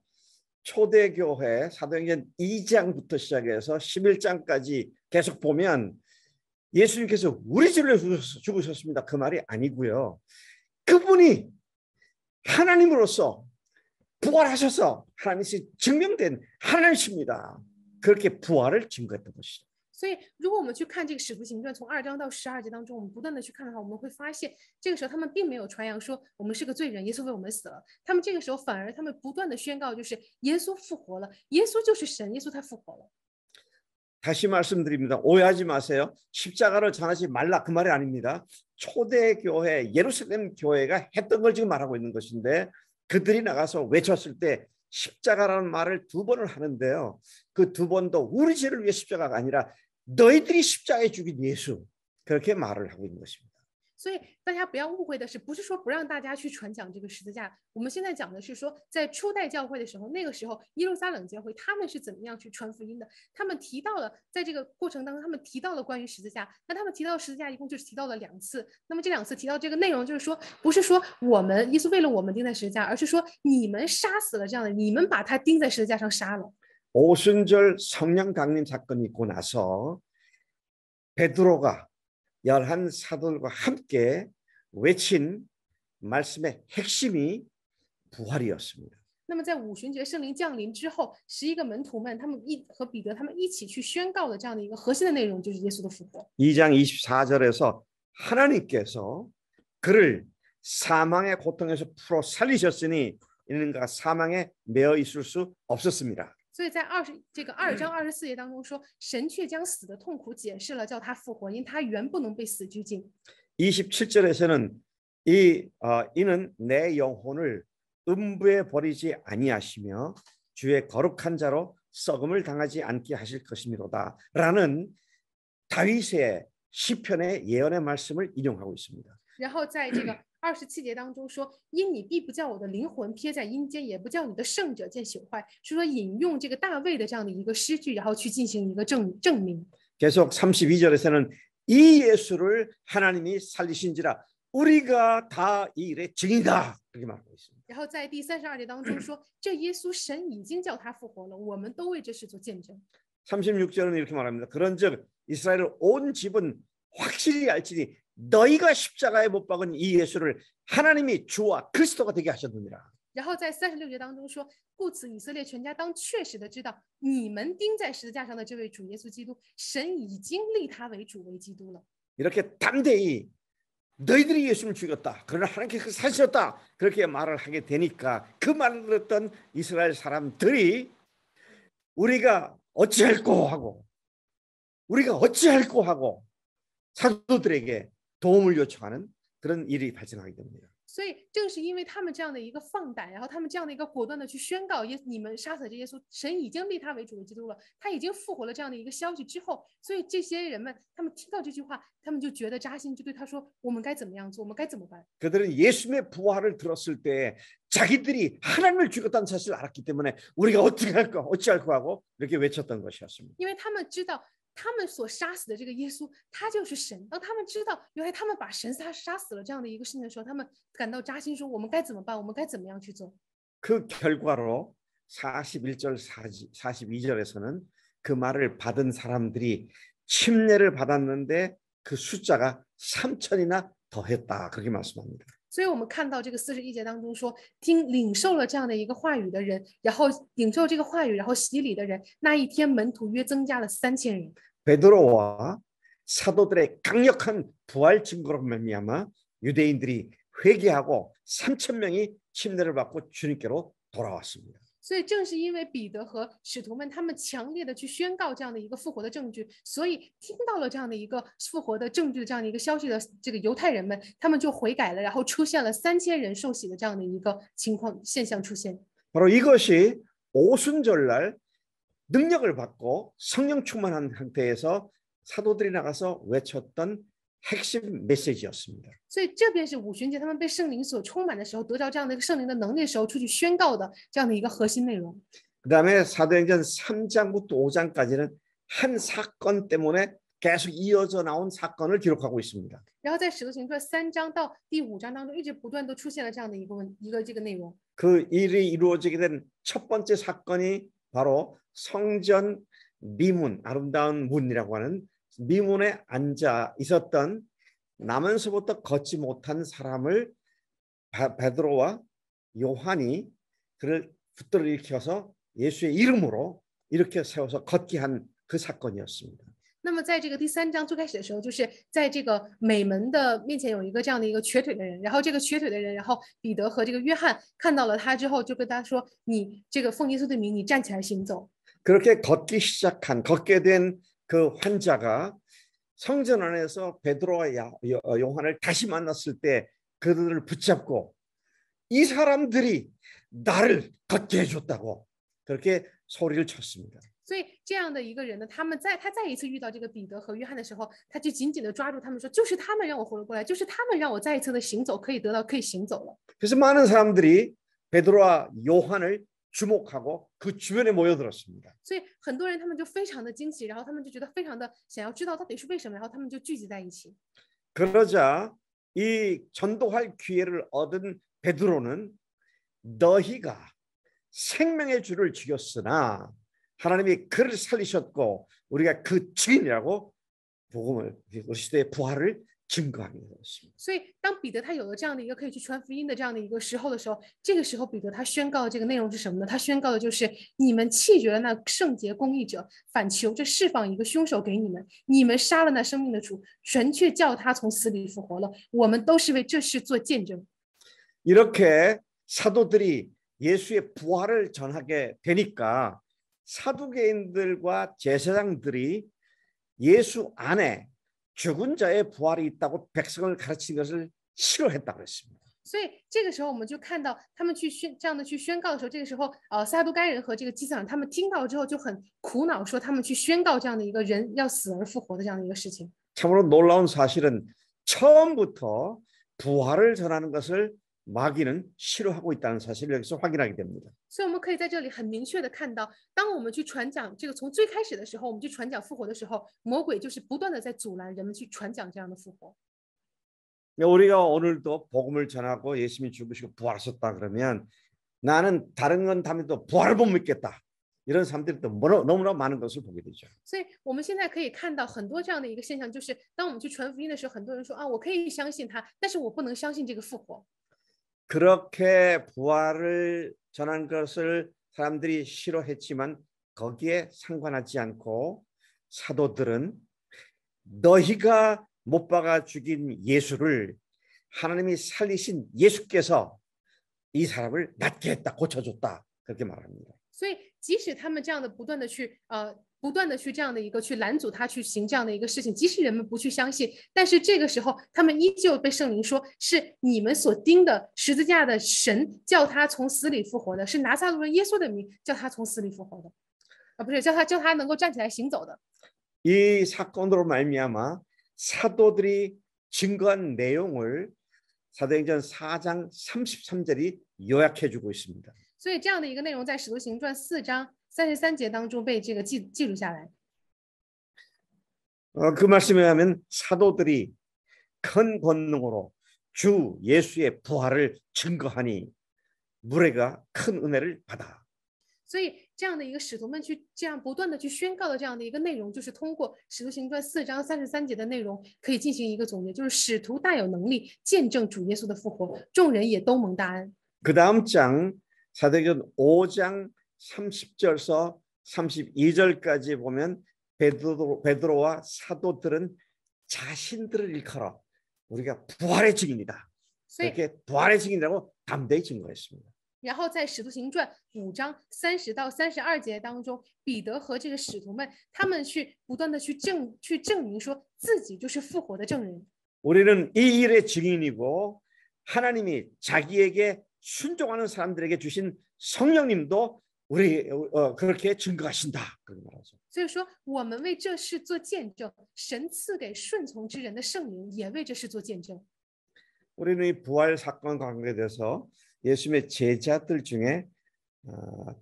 초대교회 사도행전 2장부터 시작해서 11장까지 계속 보면 예수님께서 우리 죄를 위해 죽으셨습니다. 그 말이 아니고요. 그분이 하나님으로서 부활하셔서 하나님이 증명된 하나님이십니다. 그렇게 부활을 증거했던 것이죠. 所以，如果我们去看这个《使徒行传》从2章到12节当中，我们不断的去看的话，我们会发现，这个时候他们并没有传扬说我们是个罪人，耶稣为我们死了。他们这个时候反而他们不断的宣告，就是耶稣复活了，耶稣就是神，耶稣他复活了。 다시 말씀드립니다. 오해하지 마세요. 십자가를 전하지 말라 그 말이 아닙니다. 초대교회 예루살렘 교회가 했던 걸 지금 말하고 있는 것인데 그들이 나가서 외쳤을 때 십자가라는 말을 2번을 하는데요. 그 2번도 우리 죄를 위해 십자가가 아니라 너희들이 십자가에 죽인 예수 그렇게 말을 하고 있는 것입니다. 所以大家不要误会的是，不是说不让大家去传讲这个十字架。我们现在讲的是说，在初代教会的时候，那个时候耶路撒冷教会他们是怎么样去传福音的？他们提到了，在这个过程当中，他们提到了关于十字架。那他们提到十字架一共就是提到了2次。那么这2次提到这个内容，就是说，不是说我们耶稣为了我们钉在十字架，而是说你们杀死了这样的，你们把他钉在十字架上杀了。 오순절 성령 강림 사건이 있고 나서 베드로가 11 사도들과 함께 외친 말씀의 핵심이 부활이었습니다. 那么在五旬节圣灵降临之后，11个门徒们，他们和彼得他们一起去宣告的这样的一个核心的内容，就是耶稣的复活。 2장 24절에서 하나님께서 그를 사망의 고통에서 풀어 살리셨으니 이는 그가 사망에 매어 있을 수 없었습니다. 所以在2章24节当中说，神却将死的痛苦解释了，叫他复活，因他原不能被死拘禁。 27절에서는 이는 내 영혼을 음부에 버리지 아니하시며 주의 거룩한 자로 썩음을 당하지 않게 하실 것이미로다 라는 다윗의 시편의 예언의 말씀을 인용하고 있습니다. 然后在这个27节当中说，因你必不叫我的灵魂撇在阴间，也不叫你的圣者见朽坏，是说引用这个大卫的这样的一个诗句，然后去进行一个证明。 계속 32절에서는 이 예수를 하나님이 살리신지라 우리가 다 이 일의 증인이다 그렇게 말하고 있습니다. 然后在第32节当中说，这耶稣神已经叫他复活了，我们都为这事做见证。 36절은 이렇게 말합니다. 그런즉 이스라엘 온 집은 확실히 알지니 너희가 십자가에 못 박은 이 예수를 하나님이 주와 그리스도가 되게 하셨느니라. 然后在36节当中说，故此以色列全家当确实的知道，你们钉在十字架上的这位主耶稣基督，神已经立他为主为基督了。 이렇게 담대히 너희들이 예수를 죽였다. 그러나 하나님께서 살리셨다. 그렇게 말을 하게 되니까 그 말을 들었던 이스라엘 사람들이 우리가 어찌할꼬 하고 우리가 어찌할꼬 하고 사도들에게 도움을 요청하는 그런 일이 발생하게 됩니다. 所以正是因为他们这样的一个放胆，然后他们这样的一个果断的去宣告你们杀死这耶稣，神已经立他为主的基督了，他已经复活了这样的一个消息之后，所以这些人们他们听到这句话，他们就觉得扎心，就对他说：“我们该怎么样做？我们该怎么办？” 그들은 예수님의 부활을 들었을 때 자기들이 하나님을 죽였다는 사실을 알았기 때문에 우리가 어떻게 할까, 어찌할까 하고 이렇게 외쳤던 것이었습니다. 因为他们知道他们所杀死的这个耶稣，他就是神。当他们知道原来他们把神杀死了这样的一个事情的时候，他们感到扎心，说：“我们该怎么办？我们该怎么样去做？” 그 결과로 41절 42절에서는 그 말을 받은 사람들이 침례를 받았는데 그 숫자가 3,000이나 더했다. 그렇게 말씀합니다. 所以我们看到这个41节当中说，领受了这样的一个话语的人，然后领受这个话语，然后洗礼的人，那一天门徒约增加了3000人。 베드로와 사도들의 강력한 부활 증거로 말미암아 유대인들이 회개하고 3,000명이 침례를 받고 주님께로 돌아왔습니다. 所以正是因为彼得和使徒们他们强烈的去宣告这样的一个复活的证据，所以听到了这样的一个复活的证据的这样的一个消息的这个犹太人们，他们就悔改了，然后出现了3000人受洗的这样的一个情况现象出现。 바로 이것이 오순절날 능력을 받고 성령 충만한 상태에서 사도들이 나가서 외쳤던 핵심 메시지였습니다. 所以这便是五旬节他们被圣灵所充满的时候，得到这样的一个圣灵的能力的时候，出去宣告的这样的一个核心内容。 그다음에 사도행전 3장부터 5장까지는 한 사건 때문에 계속 이어져 나온 사건을 기록하고 있습니다. 然后在使徒行传3章到第5章当中，一直不断都出现了这样的这个内容。 그 일이 이루어지게 된 첫 번째 사건이 바로 성전 미문, 아름다운 문이라고 하는 미문에 앉아 있었던 나면서부터 걷지 못한 사람을 베드로와 요한이 그를 붙들어 일으켜서 예수의 이름으로 이렇게 세워서 걷게 한 그 사건이었습니다. 那么在这个第3章最开始的时候，就是在这个美门的面前有一个这样的一个瘸腿的人，然后这个瘸腿的人，然后彼得和这个约翰看到了他之后，就跟他说：“你这个奉耶稣的名，你站起来行走。” 그렇게 걷게 된 그 환자가 성전 안에서 베드로와 요한을 다시 만났을 때 그들을 붙잡고 이 사람들이 나를 걷게 해줬다고 그렇게 소리를 쳤습니다. 所以这样的一个人呢，他再一次遇到这个彼得和约翰的时候，他就紧紧的抓住他们说：“就是他们让我活了过来，就是他们让我再一次的行走，可以行走了。” 그래서 많은 사람들이 베드로와 요한을 주목하고 그 주변에 모여들었습니다. 所以很多人他们就非常的惊喜，然后他们就觉得非常的想要知道到底是为什么，然后他们就聚集在一起。 그러자 이 전도할 기회를 얻은 베드로는 너희가 생명의 주를 죽였으나 하나님이 그를 살리셨고 우리가 그 주인이라고 복음을 우리 시대의 부활을 증거하게 되었습니다. 所以当彼得他有了这样的一个可以去传福音的这样的一个时候的时候，这个时候彼得他宣告的这个内容是什么呢？他宣告的就是你们弃绝了那圣洁公义者，反求着释放一个凶手给你们，你们杀了那生命的主，神却叫他从死里复活了。我们都是为这事做见证。 이렇게 사도들이 예수의 부활을 전하게 되니까 사두개인들과 제사장들이 예수 안에 죽은 자의 부활이 있다고 백성을 가르친 것을 싫어했다고 했습니다. 所以这个时候我们就看到他们这样的去宣告的时候，这个时候撒都该人和这个祭司长他们听到之后就很苦恼，说他们去宣告这样的一个人要死而复活的这样的一个事情。 참으로 놀라운 사실은 처음부터 부활을 전하는 것을 마귀는 싫어하고 있다는 사실을 여기서 확인하게 됩니다. 所以我们可以在这里很明确的看到，当我们去传讲这个从最开始的时候，我们去传讲复活的时候，魔鬼就是不断的在阻拦人们去传讲这样的复活。 우리가 오늘도 복음을 전하고 예수님이 죽으시고 부활하셨다 그러면 나는 다른 건 다음에도 부활을 못 믿겠다. 이런 사람들이 또 너무나 많은 것을 보게 되죠. 所以我们现在可以看到很多这样的一个现象，就是当我们去传福音的时候，很多人说啊，我可以相信他，但是我不能相信这个复活。 그렇게 부활을 전한 것을 사람들이 싫어했지만 거기에 상관하지 않고 사도들은 너희가 못 박아 죽인 예수를 하나님이 살리신 예수께서 이 사람을 낫게 했다, 고쳐줬다 그렇게 말합니다. 所以即使他们这样的不断的去这样的一个去拦阻他去行这样的一个事情，即使人们不去相信，但是这个时候他们依旧被圣灵说是你们所钉的十字架的神叫他从死里复活的，是拿撒勒人耶稣的名叫他从死里复活的，不是叫他能够站起来行走的。 이 사건으로 말미암아 사도들이 증거한 내용을 사도행전 4장 33절이 요약해주고 있습니다. 所以这样的一个内容在使徒行传4章33节当中被这个记录下来。 그 말씀에 의하면 사도들이 큰 권능으로 주 예수의 부활을 증거하니 무례가 큰 은혜를 받아. 所以这样的一个使徒们去这样不断的去宣告的这样的一个内容，就是通过使徒行传4章33节的内容可以进行一个总结，就是使徒大有能力见证主耶稣的复活，众人也都蒙大恩。 그 다음 장 사도행전 5장 30절서 32절까지 보면 베드로와 사도들은 자신들을 일컬어 우리가 부활의 증인이다. 이렇게 부활의 증인이라고 담대히 증거했습니다. 然后在使徒行传5章30到32节当中，彼得和这个使徒们，他们去不断的去证明说自己就是复活的证人。 우리는 이 일의 증인이고 하나님이 자기에게 순종하는 사람들에게 주신 성령님도 우리 그렇게 증거하신다. 그렇게 말하죠. 所以说，我们为这事做见证，神赐给顺从之人的圣灵也为这事做见证。 우리는 이 부활 사건 관계돼서 예수님의 제자들 중에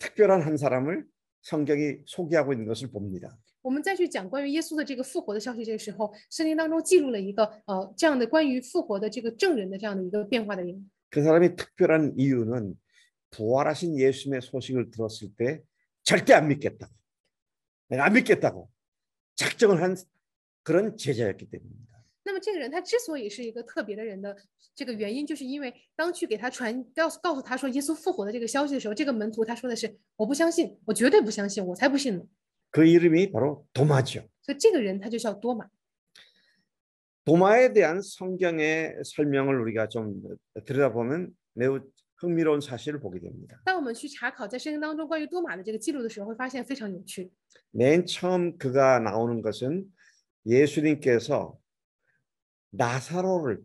특별한 한 사람을 성경이 소개하고 있는 것을 봅니다. 我们再去讲关于耶稣的这个复活的消息，这个时候，圣经当中记录了一个这样的关于复活的这个证人的这样的一个变化的人。 그 사람이 특별한 이유는 부활하신 예수님의 소식을 들었을 때 절대 안 믿겠다고, 내가 안 믿겠다고 작정을 한 그런 제자였기 때문입니다. 那么这个人他之所以是一个特别的人的这个原因，就是因为当去给他告诉他说耶稣复活的这个消息的时候，这个门徒他说的是我不相信，我绝对不相信，我才不信呢。 그 이름이 바로 도마죠. 所以这个人他就叫多马。 도마에 대한 성경의 설명을 우리가 좀 들여다보면 매우 흥미로운 사실을 보게 됩니다. 当我们去查考在圣经当中关于多马的这个记录的时候，会发现非常有趣。 맨 처음 그가 나오는 것은 예수님께서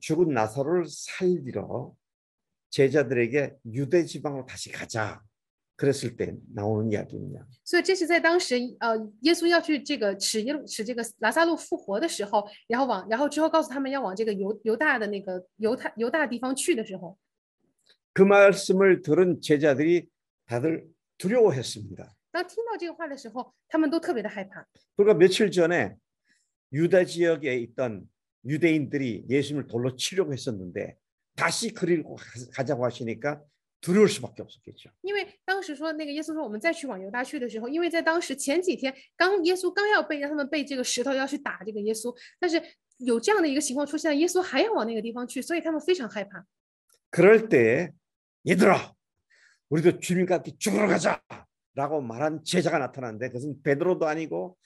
죽은 나사로를 살리러 제자들에게 유대 지방으로 다시 가자 그랬을 때 나오는 이야기입니다. 所以这是在当时耶稣要去这个使这个拉撒路复活的时候，然后之后告诉他们要往这个犹大的那个犹大地方去的时候， 그 말씀을 들은 제자들이 다들 두려워했습니다. 当听到这个话的时候，他们都特别的害怕。 불과 며칠 전에 유다 지역에 있던 유대인들이 예수님을 돌로 치려고 했었는데 다시 그리고 가자고 하시니까 두려울 수밖에 없었겠죠. 因为当时说那个耶稣说我们再去往犹大去的时候，因为在当时前几天耶稣刚要让他们背这个石头要去打这个耶稣，但是有这样的一个情况出现，耶稣还要往那个地方去，所以他们非常害怕。 그럴 때 얘들아 우리도 주님과 함께 죽으러 가자라고 말한 제자가 나타났는데 그것은 베드로도 아니고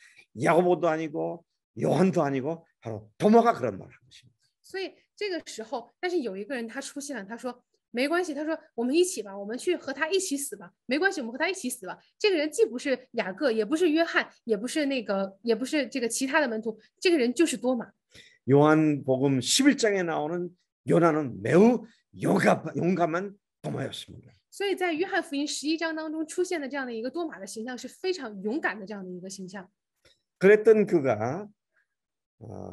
야고보도 아니고 요한도 아니고 바로 도마가 그런 말을 한 것입니다. 所以这个时候，但是有一个人他出现了，他说没关系，他说我们一起吧，我们去和他一起死吧，没关系，我们和他一起死吧。这个人既不是雅各，也不是约翰，也不是这个其他的门徒，这个人就是多马。 요한복음 11장에 나오는 요나는 매우 용감한 도마였습니다. 所以在约翰福音11章当中出现的这样的一个多马的形象是非常勇敢的这样的一个形象。 그랬던 그가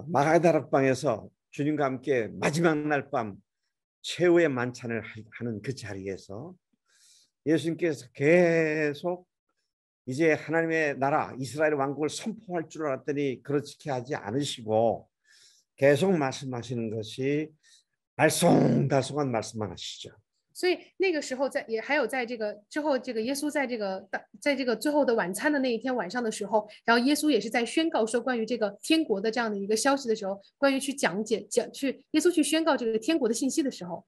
마가다락방에서 주님과 함께 마지막 날 밤 최후의 만찬을 하는 그 자리에서 예수님께서 계속 이제 하나님의 나라 이스라엘 왕국을 선포할 줄 알았더니 그렇게 하지 않으시고 계속 말씀하시는 것이 알쏭달쏭한 말씀만 하시죠. 所以那个时候也还有在这个之后，这个耶稣在这个最后的晚餐的那一天晚上的时候，然后耶稣也是在宣告说关于这个天国的这样的一个消息的时候，关于去耶稣去宣告这个天国的信息的时候，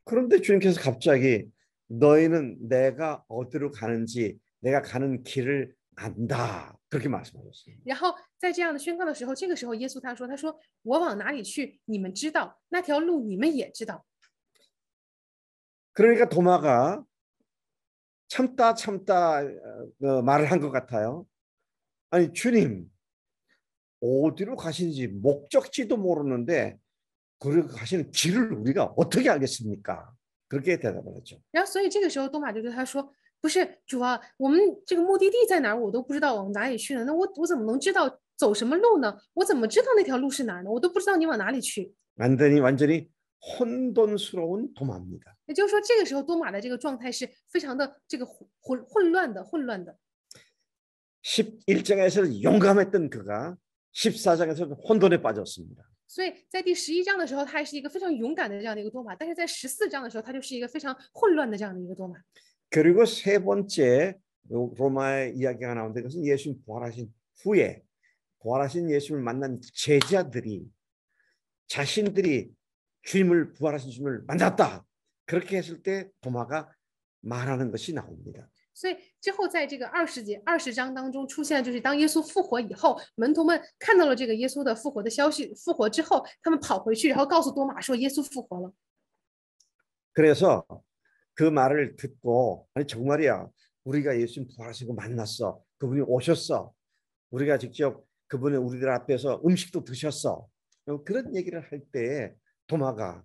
그런데 주님께서 갑자기 너희는 내가 어디로 가는지 내가 가는 길을 안다 그렇게 말씀하셨어요. 然后在这样的宣告的时候，这个时候耶稣他说我往哪里去，你们知道，那条路你们也知道。 그러니까 도마가 참다 말을 한 것 같아요. 아니 주님 어디로 가시는지 목적지도 모르는데 그 가시는 길을 우리가 어떻게 알겠습니까? 그렇게 대답을 했죠. 然后所以这个时候多马就对他说：“不是主啊，我们这个目的地在哪儿，我都不知道往哪里去呢。那我怎么能知道走什么路呢？我怎么知道那条路是哪儿呢？我都不知道你往哪里去。” 완전히 혼돈스러운 도마입니다. 也就是说，这个时候多马的这个状态是非常的这个混乱的。 11장에서 용감했던 그가 14장에서 혼돈에 빠졌습니다. 所以在第11章的时候，他还是一个非常勇敢的这样的一个多马，但是在14章的时候，他就是一个非常混乱的这样的一个多马。 그리고 세 번째 로마의 이야기가 나오는데 그것은 예수님 부활하신 후에 부활하신 예수님을 만난 제자들이 자신들이 주님을 부활하신 주님을 만났다. 그렇게 했을 때 도마가 말하는 것이 나옵니다. 所以之后在这个20章当中出现，就是当耶稣复活以后，门徒们看到了这个耶稣的复活的消息，复活之后，他们跑回去，然后告诉多马说耶稣复活了。 그래서 그 말을 듣고 아니 정말이야 우리가 예수님 부활하시고 만났어. 그분이 오셨어. 우리가 직접 그분의 우리들 앞에서 음식도 드셨어. 그런 얘기를 할 때에 도마가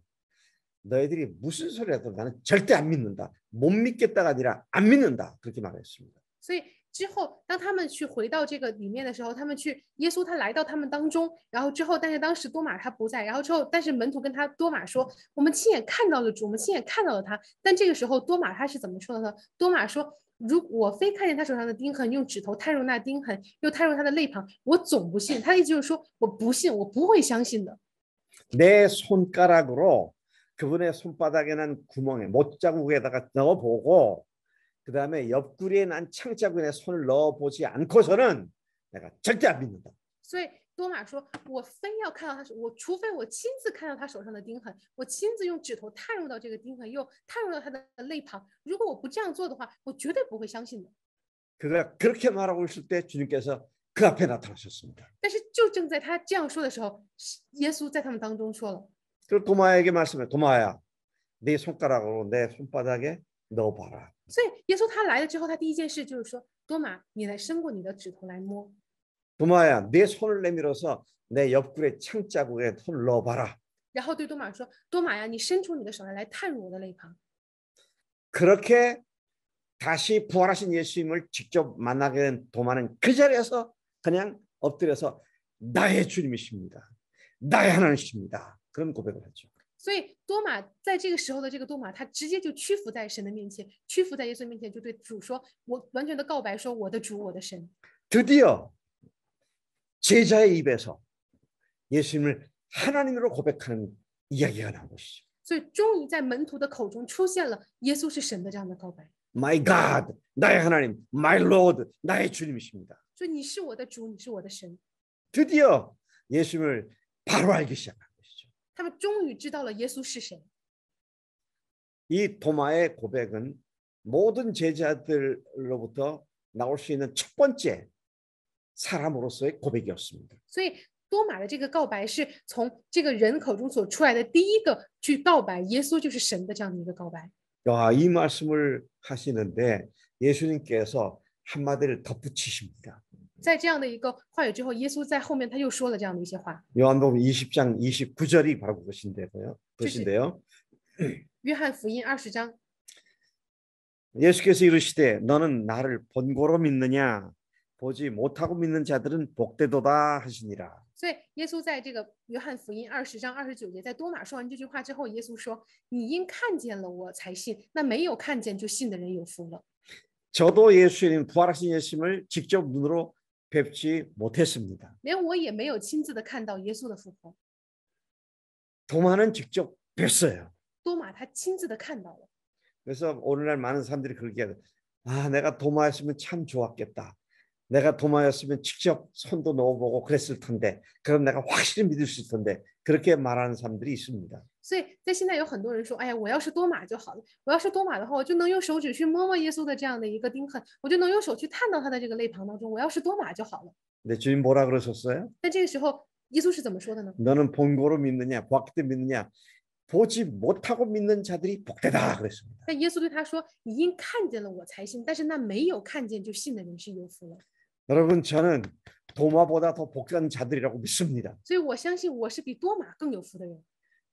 너희들이 무슨 소리 해도 나는 절대 안 믿는다. 못 믿겠다가 아니라 안 믿는다. 그렇게 말했습니다. 所以之后，当他们去回到这个里面的时候，他们去耶稣他来到他们当中，然后之后，但是当时多马他不在，然后之后，但是门徒跟他多马说，我们亲眼看到了主，我们亲眼看到了他。但这个时候，多马他是怎么说的呢？多马说，如我非看见他手上的钉痕，用指头探入那钉痕，又探入他的肋旁，我总不信。他的意思就是说，我不信，我不会相信的。 내 손가락으로 그분의 손바닥에 난 구멍에 못자국에다가 넣어보고 그 다음에 옆구리에 난 창자국에 손을 넣어보지 않고서는 내가 절대 안 믿는다. 所以多马说：“我非要看到他手，我除非我亲自看到他手上的钉痕，我亲自用指头探入到这个钉痕，又探入到他的肋旁。如果我不这样做的话，我绝对不会相信的。” 그가 그렇게 말하고 있을 때 주님께서 그 앞에 나타나셨습니다. 但是就正在他这样说的时候，耶稣在他们当中说了。 그리고 도마에게 말씀해 도마야 네 손가락으로 내 손바닥에 넣어봐라. 所以耶稣他来了之后，他第一件事就是说：“多马，你来伸过你的指头来摸。” 도마야 내 손을 내밀어서 내 옆구리에 창자국에 손을 넣어봐라. 然后对多马说：“多马呀，你伸出你的手来探入我的肋旁。” 그렇게 다시 부활하신 예수님을 직접 만나게 된 도마는 그 자리에서 그냥 엎드려서 나의 주님이십니다. 나의 하나님이십니다. 그런 고백을 했죠. 所以多马在这个时候的这个多马，他直接就屈服在神的面前，屈服在耶稣面前，就对主说：“我完全的告白说，我的主，我的神。” 드디어 제자의 입에서 예수님을 하나님으로 고백하는 이야기가 나온 것이죠. 所以终于在门徒的口中出现了耶稣是神的这样的告白。 My God, 나의 하나님, My Lord, 나의 주님이십니다. 所以你是我的主，你是我的神。 드디어 예수님을 바로 알기 시작한 것이죠. 他们终于知道了耶稣是谁。 이 도마의 고백은 모든 제자들로부터 나올 수 있는 첫 번째 사람으로서의 고백이었습니다. 所以多马的这个告白是从这个人口中所出来的第一个去告白耶稣就是神的这样的一个告白。 이 말씀을 하시는데 예수님께서 한마디를 덧붙이십니다. 在这样的一个话语之后，耶稣在后面他又说了这样的一些话。 요한복음 20장 29절이 바로 그것인데요. 约翰福音20章， 예수께서 이르시되 너는 나를 본고로 믿느냐 보지 못하고 믿는 자들은 복되도다 하시니라. 所以耶稣在这个约翰福音20章29节，在多马说完这句话之后，耶稣说：“你因看见了我才信，那没有看见就信的人有福了。” 저도 예수님 부활하신 예수님을 직접 눈으로 뵙지 못했습니다. 连我也没有亲自的看到耶稣的复活。 도마는 직접 뵀어요. 多马他亲自的看到了。 그래서 오늘날 많은 사람들이 그렇게 해요. 아, 내가 도마였으면 참 좋았겠다. 내가 도마였으면 직접 손도 넣어보고 그랬을 텐데 그럼 내가 확실히 믿을 수 있을 텐데 그렇게 말하는 사람들이 있습니다. 所以在现在有很多人说，哎呀，我要是多马就好了。我要是多马的话，我就能用手指去摸摸耶稣的这样的一个钉痕，我就能用手去探到他的这个肋旁当中。我要是多马就好了。 근데 주님 뭐라 그러셨어요? 但这个时候，耶稣是怎么说的呢？ 너는 본고로 믿느냐, 보았기 때문에 믿느냐? 보지 못하고 믿는 자들이 복되다 그랬습니다. 但耶稣对他说：“你因看见了我才信，但是那没有看见就信的人是有福了。 여러분 저는 도마보다 더 복된 자들이라고 믿습니다. 所以我相信我是比多马更有福的人，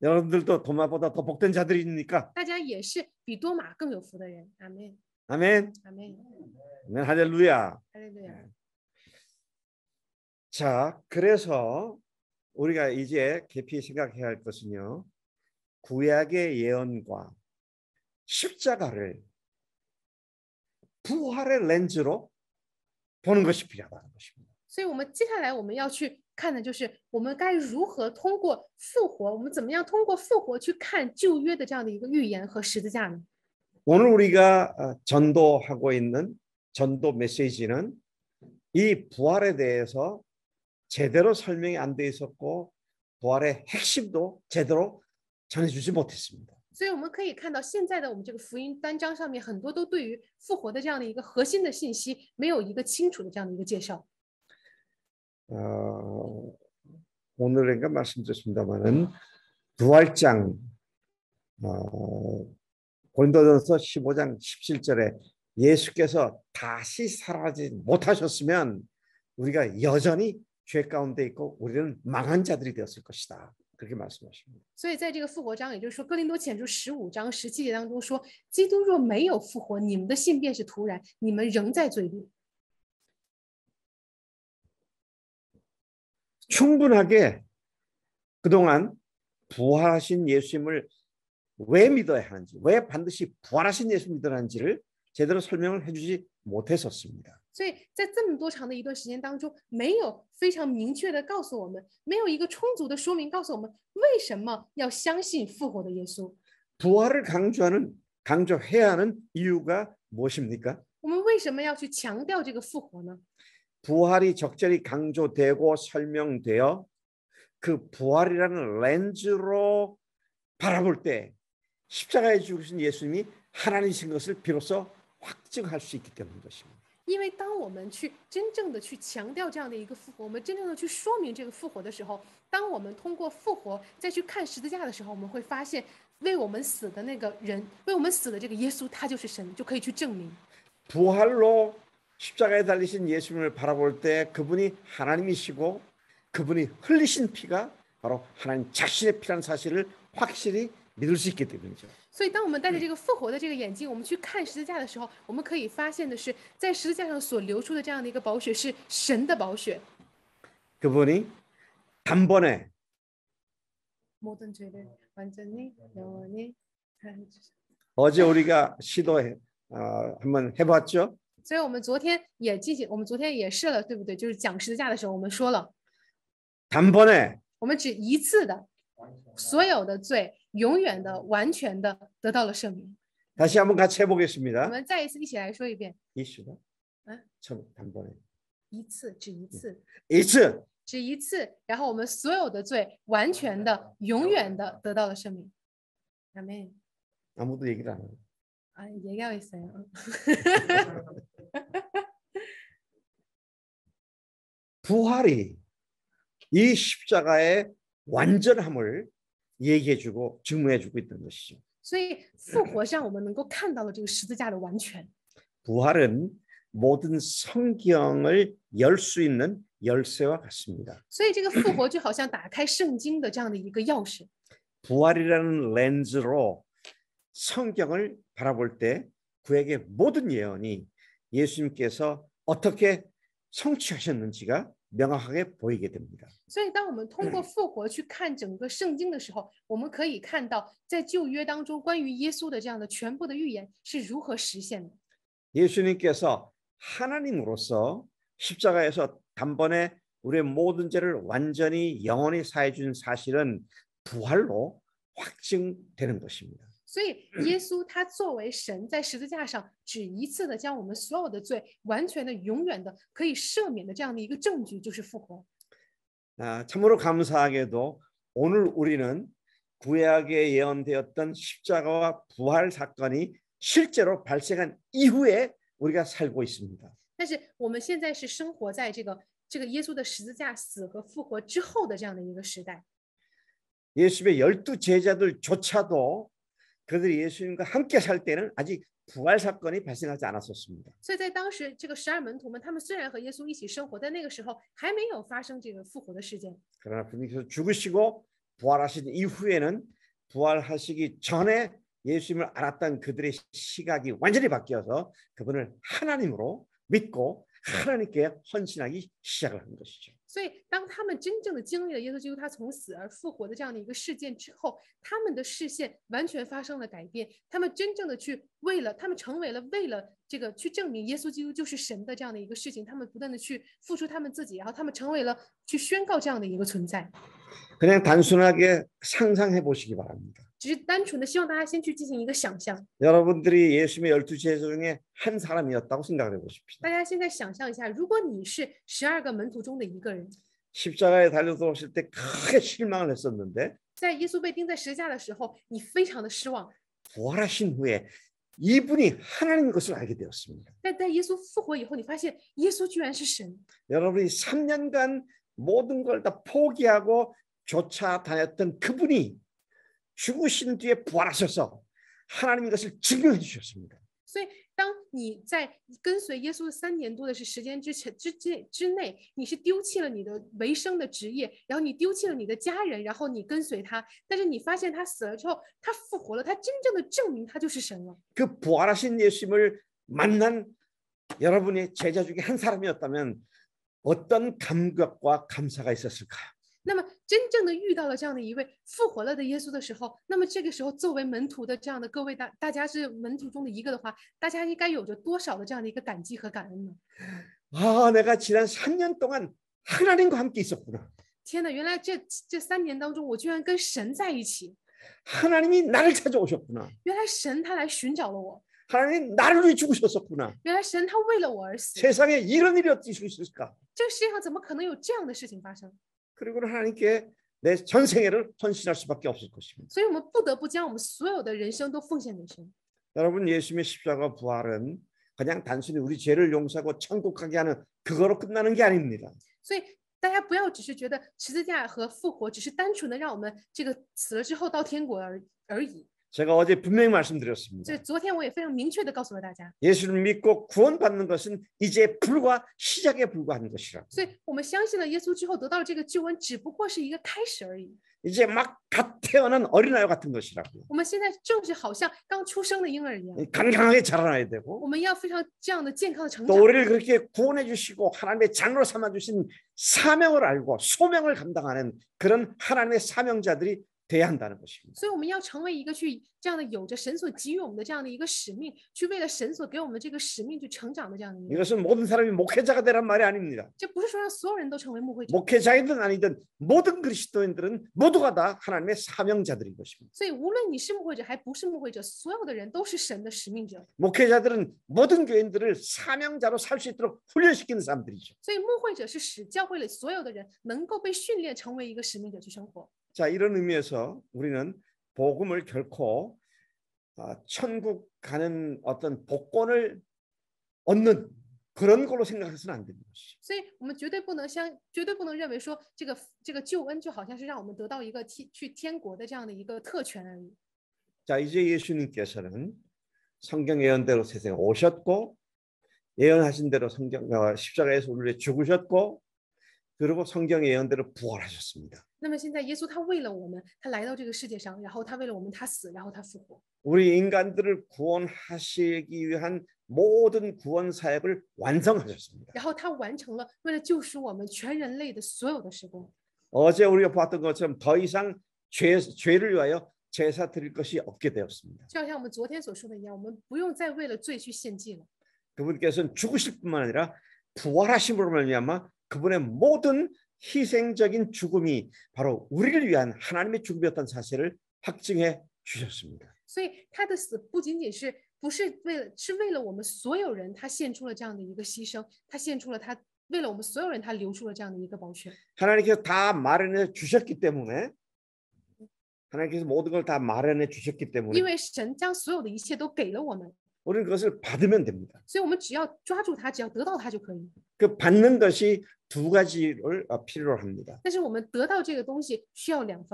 여러분들도 도마보다 더 복된 자들이니까 大家也是比多马更有福的人。阿门， 아멘. 阿门， 아멘. 할렐루야. 哈利路亚。 자, 그래서 우리가 이제 깊이 생각해야 할 것은요. 구약의 예언과 십자가를 부활의 렌즈로 보는 것이 필요하다는 것입니다. 所以我们接下来我们要去看的就是我们该如何通过复活，我们怎么样通过复活去看旧约的这样的一个预言和十字架呢？ 오늘 우리가 전도하고 있는 전도 메시지는 이 부활에 대해서 제대로 설명이 안 돼 있었고 부활의 핵심도 제대로 전해주지 못했습니다. 所以我们可以看到，现在的我们这个福音单章上面很多都对于复活的这样的一个核心的信息没有一个清楚的这样的一个介绍。 오늘인가 말씀드렸습니다만은 부활장 고린도전서 15장 17절에 예수께서 다시 살아나지 못하셨으면 우리가 여전히 죄 가운데 있고 우리는 망한 자들이 되었을 것이다. 그렇게 말씀하십니다. 所以在这个复活章，也就是说哥林多前书15章17节当中说，基督若没有复活，你们的信便是徒然，你们仍在罪里。 충분하게 그동안 부활하신 예수님을 왜 믿어야 하는지, 왜 반드시 부활하신 예수님을 믿어야 하는지를 제대로 설명을 해주지 못했었습니다. 所以在这么多长的一段时间当中，没有非常明确的告诉我们，没有一个充足的说明告诉我们为什么要相信复活的耶稣。 부활을 강조해야 하는 이유가 무엇입니까? 我们为什么要去强调这个复活呢？ 부활이 적절히 강조되고 설명되어 그 부활이라는 렌즈로 바라볼 때 십자가에 죽으신 예수님이 하나님이신 것을 비로소 확증할 수 있기 때문인 것입니다. 因为当我们去真正的去强调这样的一个复活，我们真正的去说明这个复活的时候，当我们通过复活再去看十字架的时候，我们会发现为我们死的那个人，为我们死的这个耶稣，他就是神，就可以去证明。 부활로 십자가에 달리신 예수님을 바라볼 때 그분이 하나님이시고 그분이 흘리신 피가 바로 하나님 자신의 피라는 사실을 확실히 믿을 수 있기 때문이죠. 所以，当我们带着这个复活的这个眼睛，我们去看十字架的时候，我们可以发现的是，在十字架上所流出的这样的一个宝血是神的宝血。 그분이 단번에 모든 죄를 완전히 영원히 사해 주셨. 어제 우리가 시도해 한번 해봤죠. 所以我们昨天也进行，我们昨天也试了，对不对？就是讲十字架的时候，我们说了， 단번에 我们只一次的，所有的罪永远的、完全的得到了赦免。 다시 한번 같이 我 해보겠습니다. 们再一次一起来说一遍， 이슈다. 처음 단번에 一次，只一次， 이츠 只一次，然后我们所有的罪完全的、永远的得到了赦免。阿门。 아무도 얘기를 안 해요. 아, 얘기하고 있어요. 부활이 이 십자가의 완전함을 얘기해주고 증명해주고 있는 것이죠. 所以复活上我们能够看到了这个十字架的完全。 부활은 모든 성경을 열 수 있는 열쇠와 같습니다. 所以这个复活就好像打开圣经的这样的一个钥匙。 부활이라는 렌즈로 성경을 바라볼 때 구약의 모든 예언이 예수님께서 어떻게 성취하셨는지가 명확하게 보이게 됩니다. 所以当我们通过复活去看整个圣经的时候，我们可以看到在旧约当中关于耶稣的这样的全部的预言是如何实现的。 예수님께서 하나님으로서 십자가에서 단번에 우리의 모든 죄를 완전히 영원히 사해 준 사실은 부활로 확증되는 것입니다. 所以耶稣他作为神在十字架上只一次的将我们所有的罪完全的、永远的可以赦免的这样的一个证据就是复活。 참으로 감사하게도 오늘 우리는 구약에 예언되었던 십자가와 부활 사건이 실제로 발생한 이후에 우리가 살고 있습니다. 但是我们现在是生活在这个耶稣的十字架死和复活之后的这样的一个时代。 예수님의 12 제자들조차도 그들이 예수님과 함께 살 때는 아직 부활 사건이 발생하지 않았었습니다. 所以在当时，这个12门徒们，他们虽然和耶稣一起生活，但那个时候还没有发生这个复活的事件。 그러나 주님께서 죽으시고 부활하신 이후에는 부활하시기 전에 예수님을 알았던 그들의 시각이 완전히 바뀌어서 그분을 하나님으로 믿고 하나님께 헌신하기 시작을 한 것이죠. 所以，当他们真正的经历了耶稣基督他从死而复活的这样的一个事件之后，他们的视线完全发生了改变。他们真正的他们成为了为了这个去证明耶稣基督就是神的这样的一个事情，他们不断的去付出他们自己，然后他们成为了去宣告这样的一个存在。 그냥 단순하게 상상해 보시기 바랍니다. 只是单纯的希望大家先去进行一个想象。 여러분들이 예수님의 12 제자 중에 한 사람이었다고 생각해 보십시오. 大家现在想象一下，如果你是12个门徒中的一个人， 십자가에 달려 들어오실 때 크게 실망을 했었는데 在耶稣被钉在十字架的时候，你非常的失望。 부활하신 후에 이분이 하나님인 것을 알게 되었습니다. 但在耶稣复活以后，你发现耶稣居然是神。 여러분이 3년간 모든 걸 다 포기하고 쫓아다녔던 그분이 죽으신 뒤에 부활하셔서 하나님인 것을 증명해 주셨습니다. 所以，当你在跟随耶稣3年多的时间之内，你是丢弃了你的为生的职业，然后你丢弃了你的家人，然后你跟随他，但是你发现他死了之后，他复活了，他真正的证明他就是神了。 그 부활하신 예수님을 만난 여러분의 제자 중에 한 사람이었다면 어떤 감격과 감사가 있었을까요? 那么，真正的遇到了这样的一位复活了的耶稣的时候，那么这个时候，作为门徒的这样的各位大家是门徒中的一个的话，大家应该有着多少的这样的一个感激和感恩呢？ 아, 내가 지난 3년 동안 하나님과 함께 있었구나. 天哪，原来这3年当中，我居然跟神在一起， 하나님이 나를 찾아오셨구나. 原来神他来寻找了我， 하나님 나를 위해 죽으셨었구나. 原来神他为了我而死。 세상에 이런 일이 어찌 있을 수 있을까? 这个世界上怎么可能有这样的事情发生？ 그리고 하나님께 내 전생애를 헌신할 수밖에 없을 것입니다. 所以我们不得不将我们所有的人生都奉献给神。 여러분, 예수님의 십자가 부활은 그냥 단순히 우리 죄를 용서하고 천국 가게 하는 그거로 끝나는 게 아닙니다. 所以大家不要只是觉得十字架和复活只是单纯的让我们这个死了之后到天国而已。 제가 어제 분명히 말씀드렸습니다. 这昨天我也非常明确的告诉了大家， 예수를 믿고 구원받는 것은 이제 불과 시작에 불과한 것이라. 所以我们相信了耶稣之后得到了这个救恩，只不过是一个开始而已。 이제 막 갓 태어난 어린아이 같은 것이라고요. 我们现在正是好像刚出生的婴儿一样， 건강하게 자라나야 되고 我们要非常这样的健康的成 또 长。 우리를 그렇게 구원해 주시고 하나님의 장로 삼아 주신 사명을 알고 소명을 감당하는 그런 하나님의 사명자들이 돼야 한다는 것입니다. 所以我们要成为一个去这样的有着神所给予我们的这样的一个使命，去为了神所给我们这个使命去成长的这样的一个。 이것은 모든 사람이 목회자가 되란 말이 아닙니다. 这不是说让所有人都成为牧会者， 목회자이든 아니든 모든 그리스도인들은 모두가 다 하나님의 사명자들인 것입니다. 所以无论你是牧会者还不是牧会者，所有的人都是神的使命者。 목회자들은 모든 교인들을 사명자로 살 수 있도록 훈련시키는 사람들이죠. 所以牧会者是使教会里所有的人能够被训练成为一个使命者去生活。 자, 이런 의미에서 우리는 복음을 결코 천국 가는 어떤 복권을 얻는 그런 걸로 생각해서는 안 되는 것이죠. 所以我们绝对不能认为说这个救恩就好像是让我们得到一个去天国的这样的一个特权而已。 자, 이제 예수님께서는 성경 예언대로 세상에 오셨고 예언하신 대로 십자가에서 우리를 위해 죽으셨고 그리고 성경 예언대로 부활하셨습니다. 那么现在耶稣他为了我们，他来到这个世界上，然后他为了我们他死，然后他复活。 우리 인간들을 구원하시기 위한 모든 구원 사역을 완성하셨습니다. 然后他完成了为了救赎我们全人类的所有的事工。 어제 우리가 봤던 것처럼 더 이상 죄를 위하여 제사 드릴 것이 없게 되었습니다. 就好像我们昨天所说的一样，我们不用再为了罪去献祭了。 그분께서는 죽으실 뿐만 아니라 부활하심으로 말미암아 그분의 모든 희생적인 죽음이 바로 우리를 위한 하나님의 죽음이었다는 사실을 확증해 주셨습니다. 所以他的死不仅仅不是为了我们所有人，他献出了这样的一个牺牲，他献出了他为了我们所有人，他流出了这样的一个宝血。 하나님께서 다 마련해 주셨기 때문에 하나님께서 모든 걸 다 마련해 주셨기 때문에 因为神将所有的一切都给了我们， 우리는 그것을 받으면 됩니다. 所以我们只要抓住它，只要得到它就可以。 그 받는 것이 두 가지를 필요로 합니다. 但是我们得到这个东西需要两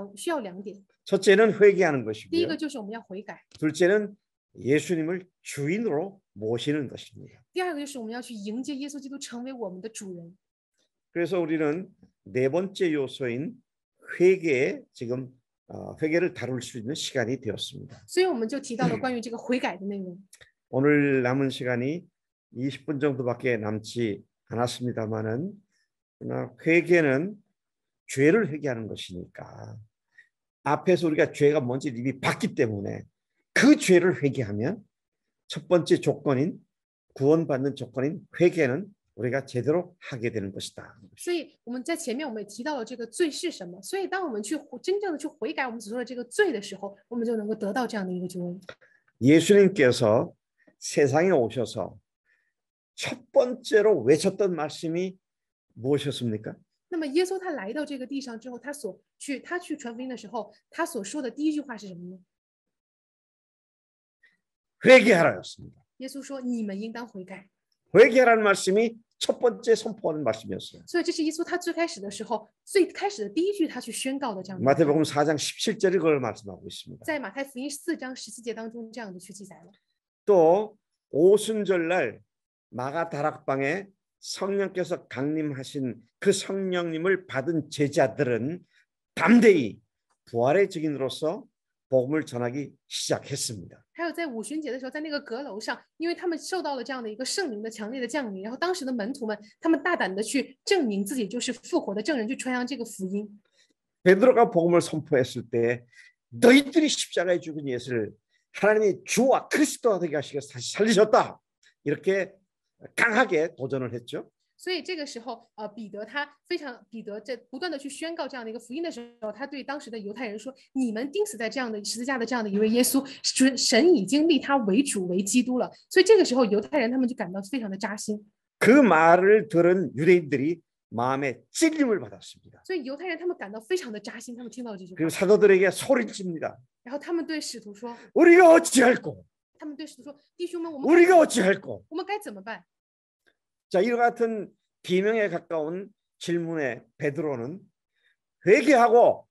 点， 첫째는 회개하는 第一 것이고요. 个就是我们要悔改， 둘째는 예수님을 주인으로 모시는 것입니다. 第二个就是我们要去迎接耶稣基督成为我们的主人。 그래서 우리는 네 번째 요소인 회개에 지금 회개를 다룰 수 있는 시간이 되었습니다. 所以我们就提到了关于这个悔改的内容。 오늘 남은 시간이 20분 정도밖에 남지 않았습니다만은 그러나 회개는 죄를 회개하는 것이니까 앞에서 우리가 죄가 뭔지 이미 봤기 때문에 그 죄를 회개하면 첫 번째 조건인 구원받는 조건인 회개는 우리가 제대로 하게 되는 것이다. 所以我们在前面我们也提到了这个罪是什么，所以当我们去真正的去悔改我们所说的这个罪的时候，我们就能够得到这样的一个救恩。 예수님께서 세상에 오셔서 첫 번째로 외쳤던 말씀이 무엇이었습니까? 那么耶稣他来到这个地上之后，他去传福音的时候，他所说的第一句话是什么呢？ 회개하라였습니다. 耶稣说：“你们应当悔改。” 회개하라는 말씀이 첫 번째 선포하는 말씀이었어요. 所以这是耶稣他最开始的时候，最开始的第一句他去宣告的这样的话。 마태복음 4장 17절이 그걸 말씀하고 있습니다. 在马太福音4章17节当中这样的去记载了。 또 오순절날 마가 다락방에 성령께서 강림하신 그 성령님을 받은 제자들은 담대히 부활의 증인으로서 복음을 전하기 시작했습니다. 还有在五旬节的时候，在那个阁楼上，因为他们受到了这样的一个圣灵的强烈的降临，然后当时的门徒们，他们大胆的去证明自己就是复活的证人，去传扬这个福音。 베드로가 복음을 선포했을 때 너희들이 십자가에 죽은 예수를 하나님이 주와 그리스도가 되게 하시고 다시 살리셨다. 이렇게 강하게 도전을 했죠. 所以这个时候，彼得这不断的去宣告这样的一个福音的时候，他对当时的犹太人说：“你们钉死在这样的十字架的这样的一位耶稣，神已经立他为主为基督了。”所以这个时候，犹太人他们就感到非常的扎心。 그 말을 들은 유대인들이 마음에 찔림을 받았습니다. 所以犹太人他们感到非常的扎心，他们听到这句话， 그리고 사도들에게 소리칩니다. 然后他们对使徒说：“ 우리가 어찌할꼬? 他们对使徒说，弟兄们，我们 우리가 어찌할꼬? 该怎么办？” 자, 이와 같은 비명에 가까운 질문에 베드로는 회개하고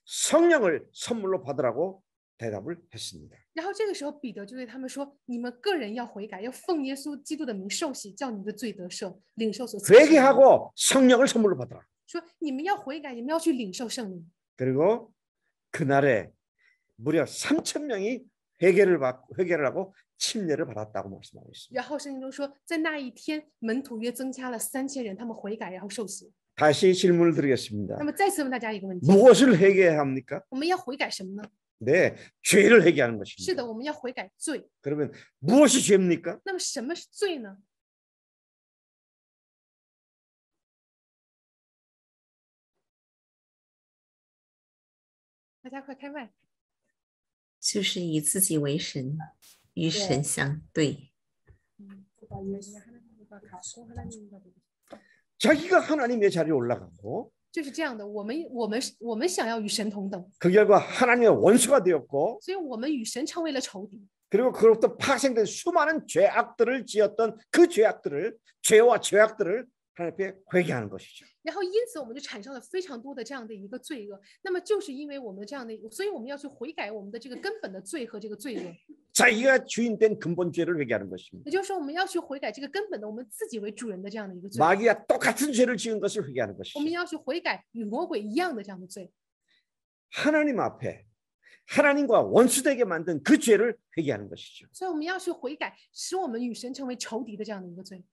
성령을 선물로 받으라고 대답을 했습니다. 然后这个时候，彼得就对他们说：“你们个人要悔改，要奉耶稣基督的名受洗，叫你们的罪得赦，领受所赐的圣灵。 회개하고 성령을 선물로 받으라. 说你们要悔改，你们要去领受圣灵。 그리고 그날에 무려 3,000명이 회개를 하고 침례를 받았다고 말씀하고 있습니다. 然后圣经中说，在那一天，门徒约增加了3000人，他们悔改然后受洗。 다시 질문을 드리겠습니다. 那么再次问大家一个问题： 무엇을 회개해야 합니까? 我们要悔改什么呢？ 네, 죄를 회개하는 是 것입니다. 的，我们要悔改罪。 그러면 무엇이 죄입니까? 那么什么是罪呢？ 大家快开麦！ 就是以自己为神，与神相对。 자기가 하나님의 자리에 올라가고 就是这样的，我们想要与神同等， 그 결과 하나님의 원수가 되었고 所以我们与神成为了仇敌。 그리고 그로부터 파생된 수많은 죄악들을 지었던 그 죄와 죄악들을 하나님 앞에 회개하는 것이죠. 然后因此我们就产生了非常多的这样的一个罪恶。那么就是因为我们这样的，所以我们要去悔改我们的这个根本的罪和这个罪恶。 자기가 주인된 근본 죄를 회개하는 것입니다. 也就是说，我们要去悔改这个根本的我们自己为主人的这样的一个罪。 마귀와 똑같은 죄를 지은 것을 회개하는 我 것이죠. 们要去悔改与魔鬼一样的这样的罪。 하나님 앞에 하나님과 원수되게 만든 그 죄를 회개하는 것이죠. 所以我们要去悔改，使我们与神成为仇敌的这样的一个罪。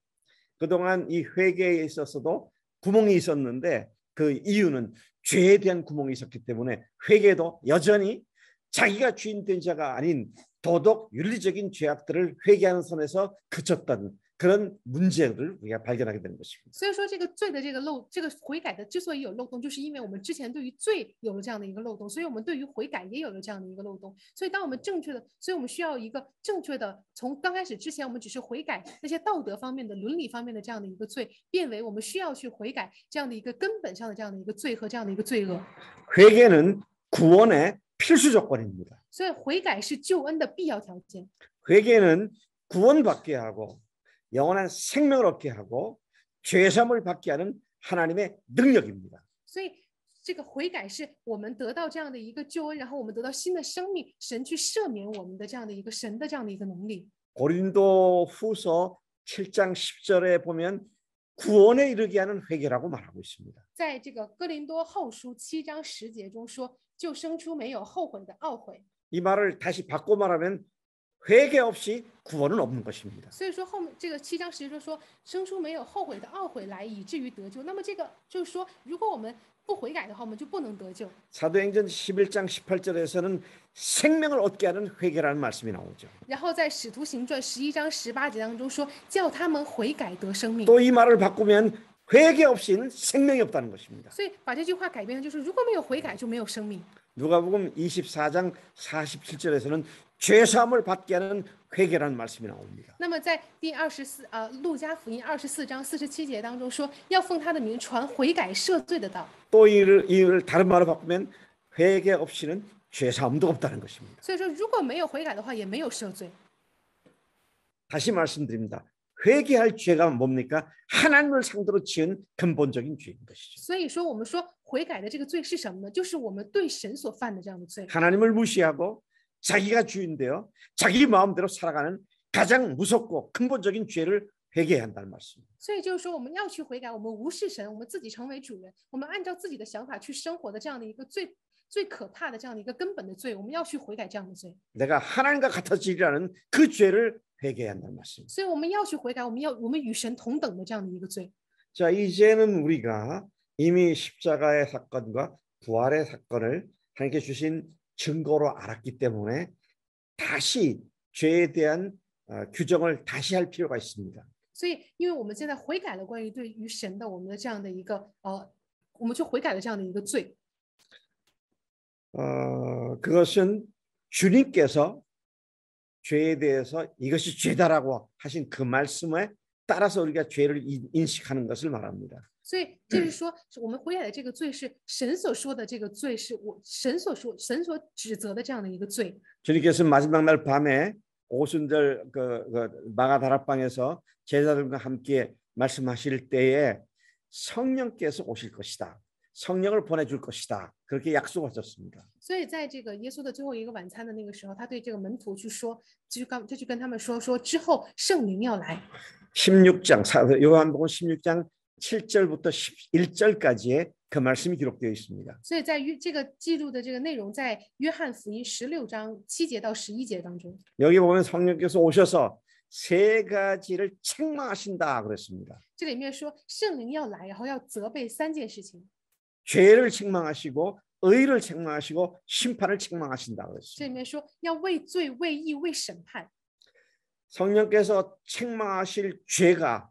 그동안 이 회개에 있어서도 구멍이 있었는데 그 이유는 죄에 대한 구멍이 있었기 때문에 회개도 여전히 자기가 주인된 자가 아닌 도덕 윤리적인 죄악들을 회개하는 선에서 그쳤던 그런 문제를 우리가 발견하게 되는 것입니다. 所以说，这个罪的这个悔改的之所以有漏洞，就是因为我们之前对于罪有了这样的一个漏洞，所以我们对于悔改也有了这样的一个漏洞。所以，当我们所以我们需要一个正确的，从刚开始之前我们只是悔改那些道德方面的、伦理方面的这样的一个罪，变为我们需要去悔改这样的一个根本上的这样的一个罪和这样的一个罪恶。 회개는 구원의 필수 조건입니다. 所以，悔改是救恩的必要条件。 회개는 구원받게 하고 영원한 생명을 얻게 하고 죄사함을 받게 하는 하나님의 능력입니다. 所以这个悔改是我们得到这样的一个救恩，然后我们得到新的生命，神去赦免我们的这样的一个神的这样的一个能力。 고린도후서 7장 10절에 보면 구원에 이르게 하는 회개라고 말하고 있습니다. 在这个哥林多后书7章10节中说，就生出没有后悔的懊悔。 이 말을 다시 바꿔 말하면 회개 없이 구원은 없는 것입니다. 所以说后面这个7章10节就说，生出没有后悔的懊悔来，以至于得救。那么这个就是说，如果我们不悔改的话，我们就不能得救。 사도행전 11장 18절에서는 생명을 얻게 하는 회개라는 말씀이 나오죠. 然后在使徒行传11章18节当中说，叫他们悔改得生命。 또 이 말을 바꾸면 회개 없이는 생명이 없다는 것입니다. 所以把这句话改变，就是如果没有悔改，就没有生命。 누가복음 24장 47절에서는 죄사함을 받게 하는 회개라는 말씀이 나옵니다. 那么在路加福音24章47节当中说，要奉他的名传悔改赦罪的道。 또 이를 다른 말로 바꾸면 회개 없이는 죄사함도 없다는 것입니다. 所以说，如果没有悔改的话，也没有赦罪。 다시 말씀드립니다. 회개할 죄가 뭡니까? 하나님을 상대로 지은 근본적인 죄인 것이죠. 所以说，我们说悔改的这个罪是什么呢？就是我们对神所犯的这样的罪。 하나님을 무시하고 자기가 주인되어 자기 마음대로 살아가는 가장 무섭고 근본적인 죄를 회개해야 한다는 말씀입니다. 所以就是说，我们要去悔改，我们无视神，我们自己成为主人，我们按照自己的想法去生活的这样的一个最可怕的这样的一个根本的罪，我们要去悔改这样的罪。 내가 하나님과 같아지리라는 그 죄를 회개해야 한다는 말씀입니다. 所以我们要去悔改，我们与神同等的这样的一个罪。 자, 이제는 우리가 이미 십자가의 사건과 부활의 사건을 하나님께 주신 증거로 알았기 때문에 다시 죄에 대한 규정을 다시 할 필요가 있습니다. 所以，因为我们现在悔改了关于对于神的我们的这样的一个我们去悔改了这样的一个罪。 그것은 주님께서 죄에 대해서 이것이 죄다라고 하신 그 말씀에 따라서 우리가 죄를 인식하는 것을 말합니다. 所以就是说，我们悔改的这个罪是神所说的这个罪，是神所指责的这样的一个罪。 주님께서 마지막 날 밤에 오순절 마가 다락방에서 제자들과 함께 말씀하실 때에 성령께서 오실 것이다. 성령을 보내줄 것이다. 그렇게 약속하셨습니다. 所以在这个耶稣的最后一个晚餐的那个时候，他对这个门徒去说，就去跟他们说之后圣灵要来。 16장 요한복음 16장 7절부터 11절까지의 그 말씀이 기록되어 있습니다. 所以在这个记录的这个内容，在约翰福音16章7节到11节当中。 여기 보면 성령께서 오셔서 세 가지를 책망하신다 그랬습니다. 这里面说圣灵要来，然后要责备3件事情。 죄를 책망하시고 의를 책망하시고 심판을 책망하신다 这里 그랬습니다. 面说要为罪、为义、为审判。 성령께서 책망하실 죄가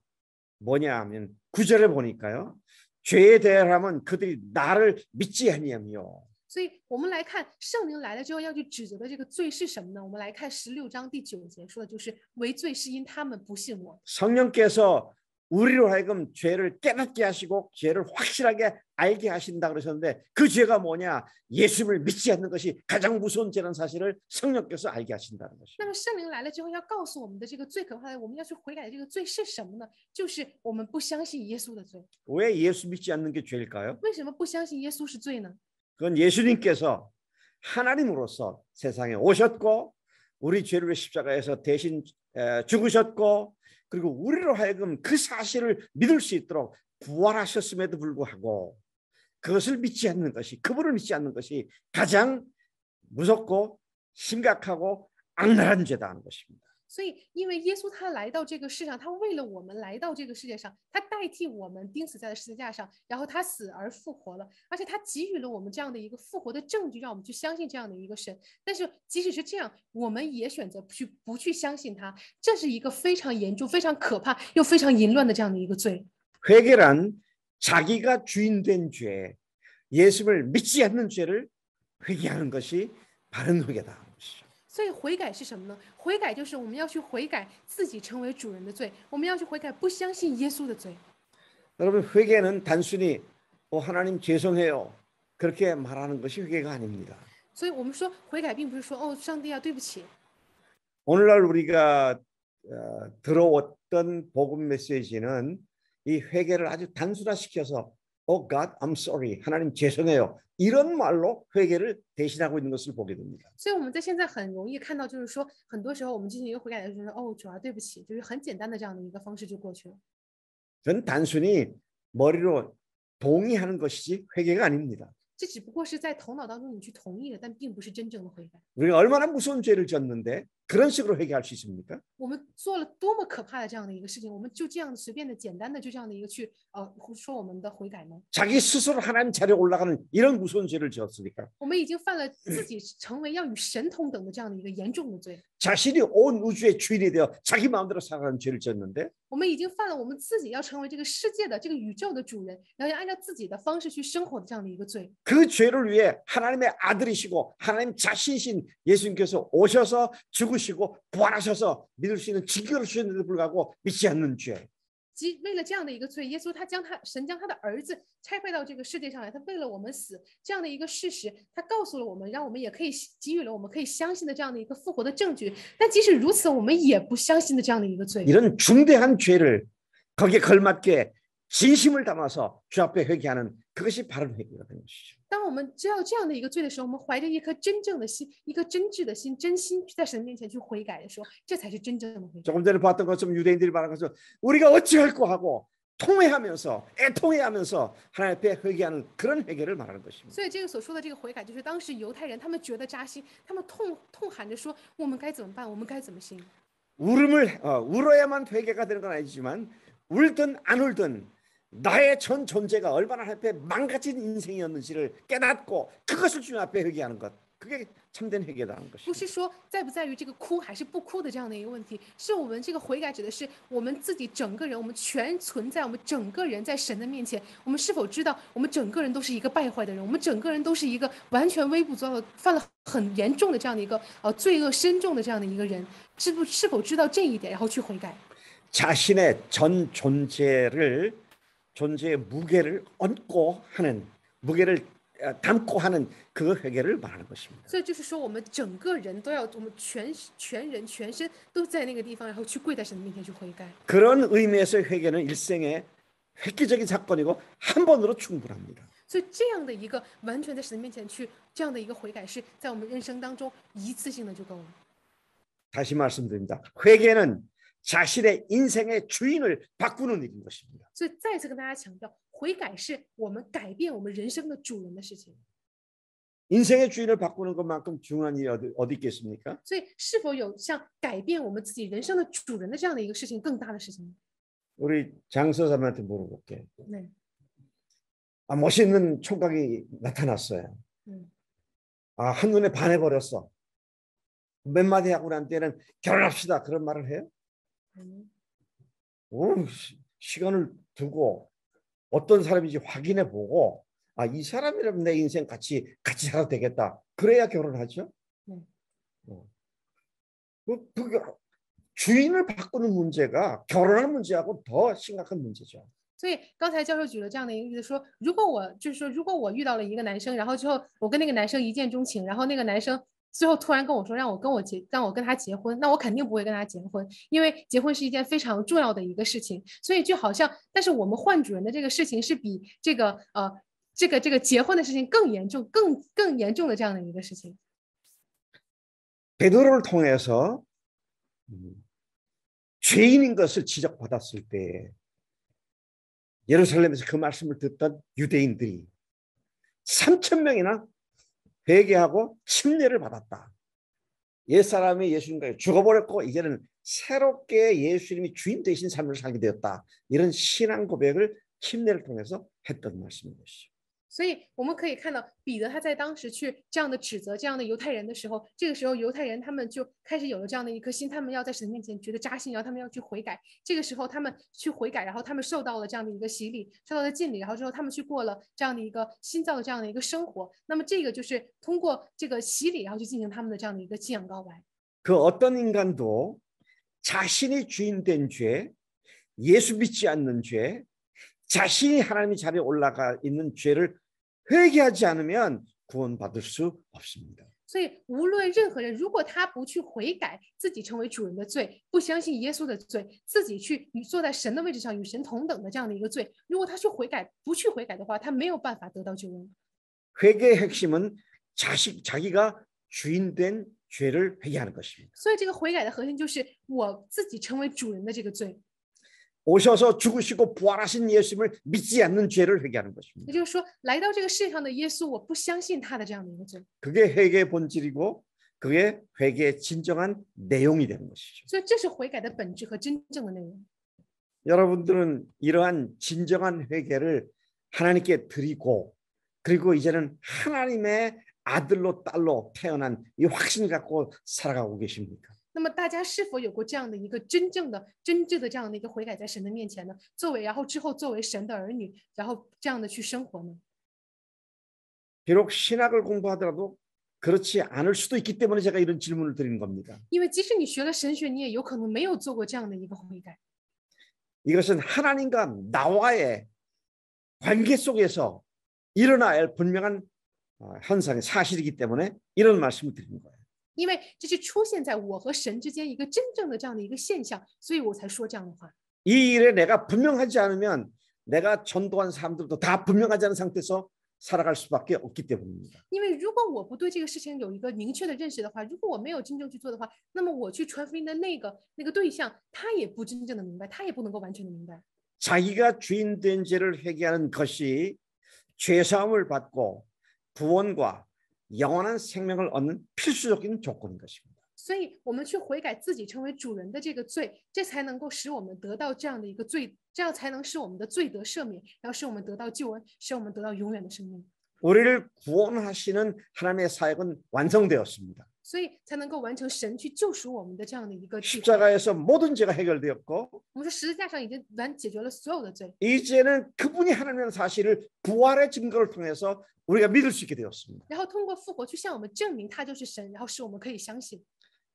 뭐냐 하면 9절에 보니까요. 죄에 대하면 그들이 나를 믿지 아니하며. 所以我们来看圣灵来了之后要去指责的这个罪是什么呢？我们来看16章第9节说的就是为罪是因他们不信我。 성령께서 우리로 하여금 죄를 깨닫게 하시고 죄를 확실하게 알게 하신다 그러셨는데 그 죄가 뭐냐? 예수를 믿지 않는 것이 가장 무서운 죄라는 사실을 성령께서 알게 하신다는 것입니다. 那么圣灵来了之后要告诉我们的这个最可怕的，我们要去悔改的这个罪是什么呢？就是我们不相信耶稣的罪。 왜 예수 믿지 않는 게 죄일까요? 为什么不相信耶稣是罪呢？ 그건 예수님께서 하나님으로서 세상에 오셨고 우리 죄를 위해 십자가에서 대신 죽으셨고 그리고 우리로 하여금 그 사실을 믿을 수 있도록 부활하셨음에도 불구하고 그것을 믿지 않는 것이 그분을 믿지 않는 것이 가장 무섭고 심각하고 악랄한 죄다 하는 것입니다. 所以，因为耶稣他来到这个世上，他为了我们来到这个世界上，他代替我们钉死在了十字架上，然后他死而复活了，而且他给予了我们这样的一个复活的证据，让我们去相信这样的一个神。但是即使是这样，我们也选择不去相信他，这是一个非常严重、非常可怕又非常淫乱的这样的一个罪。 회개란 자기가 주인된 죄, 예수를 믿지 않는 죄를 회개하는 것이 바른 회개다. 所以悔改是什么呢？悔改就是我们要去悔改自己成为主人的罪，我们要去悔改不相信耶稣的罪。 여러분 회개는 단순히 하나님 죄송해요 그렇게 말하는 것이 회개가 아닙니다. 所以我们说悔改并不是说上帝啊对不起。 오늘날 우리가 들어왔던 복음 메시지는 이 회개를 아주 단순화시켜서 Oh God, I'm sorry. 하나님 죄송해요. 이런 말로 회개를 대신하고 있는 것을 보게 됩니다. 所以我们在现在很容易看到，就是说，很多时候我们进行一个悔改的时候，哦，主啊，对不起，就是很简单的这样的一个方式就过去了。 그건 단순히 머리로 동의하는 것이지 회개가 아닙니다. 这只不过是在头脑当中你去同意了，但并不是真正的悔改。 우리가 얼마나 무서운 죄를 졌는데 그런 식으로 회개할 수 있습니까? 我们做了多么可怕的这样的一个事情，我们就这样随便的、简单的就这样的一个去说我们的悔改吗？ 자기 스스로 하나님 자리에 올라가는 이런 무서운 죄를 지었으니까 我们已经犯了自己成为要与神同等的这样的一个严重的罪。 자신이 온 우주의 주인이 되어 자기 마음대로 살아가는 죄를 지었는데 我们已经犯了我们自己要成为这个世界的这个宇宙的主人，然后要按照自己的方式去生活的这样的一个罪。 그 죄를 위해 하나님의 아들이시고 하나님 자신이신 예수님께서 오셔서 죽으시고 부활하셔서 믿을 수 있는 증거를 주셨는데도 불구하고 믿지 않는 죄. 即为了这样的一个罪，耶稣神将他的儿子差派到这个世界上来，他为了我们死这样的一个事实，他告诉了我们，让我们也可以给予了我们可以相信的这样的一个复活的证据。但即使如此，我们也不相信的这样的一个罪。 이런 중대한 죄를 거기에 걸맞게 진심을 담아서 주 앞에 회개하는 그것이 바른 회개가 되는 것이죠. 当我们知道这样的一个罪的时候，我们怀着一颗真正的心，一颗真挚的心，真心在神面前去悔改的时候，这才是真正的悔改。 조금 전에 봤던 것처럼 유대인들이 말한 것처럼 우리가 어찌할꼬 하고 통회하면서 애통해하면서 하나님 앞에 회개하는 그런 회개를 말하는 것입니다. 所以这个所说的这个悔改，就是当时犹太人他们觉得扎心，他们痛喊着说：“我们该怎么办？我们该怎么行？” 울어야만 회개가 되는 건 아니지만 울든 안 울든 나의 전 존재가 얼마나 하나님 앞에 망가진 인생이었는지를 깨닫고 그것을 주님 앞에 회개하는 것, 그게 참된 회개라는 不 것입니다. 是说在不在于这个哭还是不哭的这样的一个问题，是我们这个悔改指的是我们自己整个人，我们全存在，我们整个人在神的面前，我们是否知道我们整个人都是一个败坏的人，我们整个人都是一个完全微不足道的、犯了很严重的这样的一个罪恶深重的这样的一个人，是否知道这一点，然后去悔改？ 자신의 전 존재의 무게를 얹고 하는 무게를 담고 하는 그 회개를 말하는 것입니다. 所以就是说，我们整个人都要，我们全人全身都在那个地方，然后去跪在神的面前去悔改。 그런 의미에서 회개는 일생의 획기적인 사건이고 한 번으로 충분합니다. 所以这样的一个完全在神面前去这样的一个悔改，是在我们人生当中一次性的就够了。 다시 말씀드립니다. 회개는 자신의 인생의 주인을 바꾸는 일인 것입니다. 所以再次跟大家强调，悔改是我们改变我们人生的主人的事情。 인생의 주인을 바꾸는 것만큼 중요한 일이 어디 있겠습니까? 所以是否有像改变我们自己人生的主人的这样的一个事情更大的事情呢？ 우리 장서사님한테 물어볼게요. 네. 멋있는 총각이 나타났어요. 한눈에 반해버렸어. 몇 마디 하고 난 때는 결혼합시다 그런 말을 해요? 시간을 두고 어떤 사람인지 확인해 보고 이 사람이라면 내 인생 같이 살아도 되겠다. 그래야 결혼하죠. 그 주인을 바꾸는 문제가 결혼하는 문제하고 더 심각한 문제죠. 所以刚才教授举了这样的一个例子，说如果我遇到了一个男生，然后之后我跟那个男生一见钟情，然后那个男生最后突然跟我说让我跟他结婚，那我肯定不会跟他结婚，因为结婚是一件非常重要的一个事情。所以就好像，但是我们换主人的这个事情是比这个结婚的事情更严重、更严重的这样的一个事情。 베드로를 통해서 죄인인 것을 지적받았을 때 예루살렘에서 그 말씀을 듣던 유대인들이 3,000명이나 회개하고 침례를 받았다. 옛사람이 예수님과 죽어버렸고 이제는 새롭게 예수님이 주인 되신 삶을 살게 되었다. 이런 신앙 고백을 침례를 통해서 했던 말씀인 것이죠. 所以我们可以看到，彼得他在当时去这样的指责这样的犹太人的时候，这个时候犹太人他们就开始有了这样的一颗心，他们要在神面前觉得扎心，然后他们要去悔改。这个时候他们去悔改，然后他们受到了这样的一个洗礼，受到了浸礼，然后之后他们去过了这样的一个新造的这样的一个生活。那么这个就是通过这个洗礼，然后去进行他们的这样的一个信仰告白。 그 어떤 인간도 자신이 주인된 죄, 예수 믿지 않는 죄, 자신이 하나님의 자리에 올라가 있는 죄를 회개하지 않으면 구원받을 수 없습니다. 所以无论任何人，如果他不去悔改，自己成为主人的罪，不相信耶稣的罪，自己去坐在神的位置上与神同等的这样的一个罪，如果他去悔改，不去悔改的话，他没有办法得到救恩。 회개의 핵심은 자기가 주인 된 죄를 회개하는 것입니다. 所以这个悔改的核心就是我自己成为主人的这个罪。 오셔서 죽으시고 부활하신 예수님을 믿지 않는 죄를 회개하는 것입니다. 也就是说，来到这个世上的耶稣，我不相信他的这样的一个罪。 그게 회개의 본질이고 그게 회개의 진정한 내용이 되는 것이죠. 所以这是悔改的本质和真正的内容。 여러분들은 이러한 진정한 회개를 하나님께 드리고 그리고 이제는 하나님의 아들로 딸로 태어난 이 확신을 갖고 살아가고 계십니까? 那么大家是否有过这样的一个真正的、真挚的这样的一个悔改在神的面前呢？然后之后作为神的儿女，然后这样的去生活呢？ 비록 신학을 공부하더라도 그렇지 않을 수도 있기 때문에 제가 이런 질문을 드리는 겁니다. 因为即使你学了神学，你也有可能没有做过这样的一个悔改。 이것은 하나님과 나와의 관계 속에서 일어나야 할 분명한 현상의 사실이기 때문에 이런 말씀을 드리는 거예요. 因为这是出现在我和神之间一个真正的这样的一个现象，所以我才说这样的话。 이 일에 내가 분명하지 않으면 내가 전도한 사람들도 다 분명하지 않은 상태에서 살아갈 수밖에 없기 때문입니다. 因为如果我不对这个事情有一个明确的认识的话，如果我没有真正去做的话，那么我去传福音的那个对象，他也不真正的明白，他也不能够完全的明白。 자기가 주인 된 죄를 회개하는 것이 죄사함을 받고 구원과 영원한 생명을 얻는 필수적인 조건인 것입니다. 所以我们去悔改自己成为主人的这个罪，这才能够使我们得到这样的一个罪，这样才能使我们的罪得赦免，然后使我们得到救恩，使我们得到永远的生命。 우리를 구원하시는 하나님의 사역은 완성되었습니다. 所以才能够完成神去救赎我们的这样的一个计划。 십자가에서 모든 죄가 해결되었고 我们说十字架上已经解决了所有的罪， 이제는 그분이 하나님이라는 사실을 부활의 증거를 통해서 우리가 믿을 수 있게 되었습니다. 然后通过复活去向我们证明他就是神，然后使我们可以相信。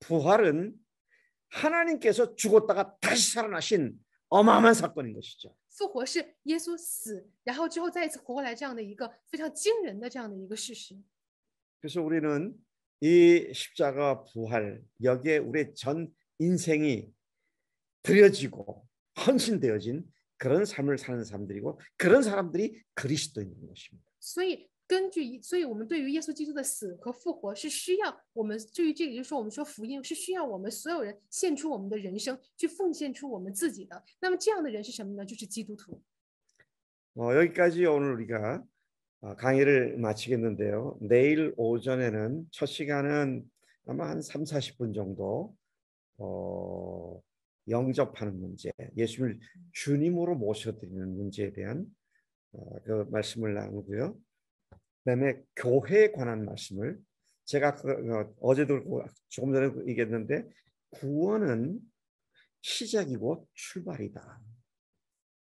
부활은 하나님께서 죽었다가 다시 살아나신 어마어마한 사건인 것이죠. 复活是耶稣死，然后之后再一次活过来这样的一个非常惊人的这样的一个事实。 그래서 우리는 이 십자가 부활 여기에 우리의 전 인생이 드려지고 헌신되어진 그런 삶을 사는 사람들이고 그런 사람들이 그리스도인인 것입니다. 所以我们对于耶稣基督的死和复活是需要我们，至于这个就是说我们说福音是需要我们所有人献出我们的人生，去奉献出我们自己的。那么这样的人是什么呢？就是基督徒。 여기까지 오늘 우리가 강의를 마치겠는데요. 내일 오전에는 첫 시간은 아마 한 3, 40분 정도 영접하는 문제, 예수를 주님으로 모셔드리는 문제에 대한 그 말씀을 나누고요. 그다음에 교회에 관한 말씀을 제가 어제도 조금 전에 얘기했는데 구원은 시작이고 출발이다.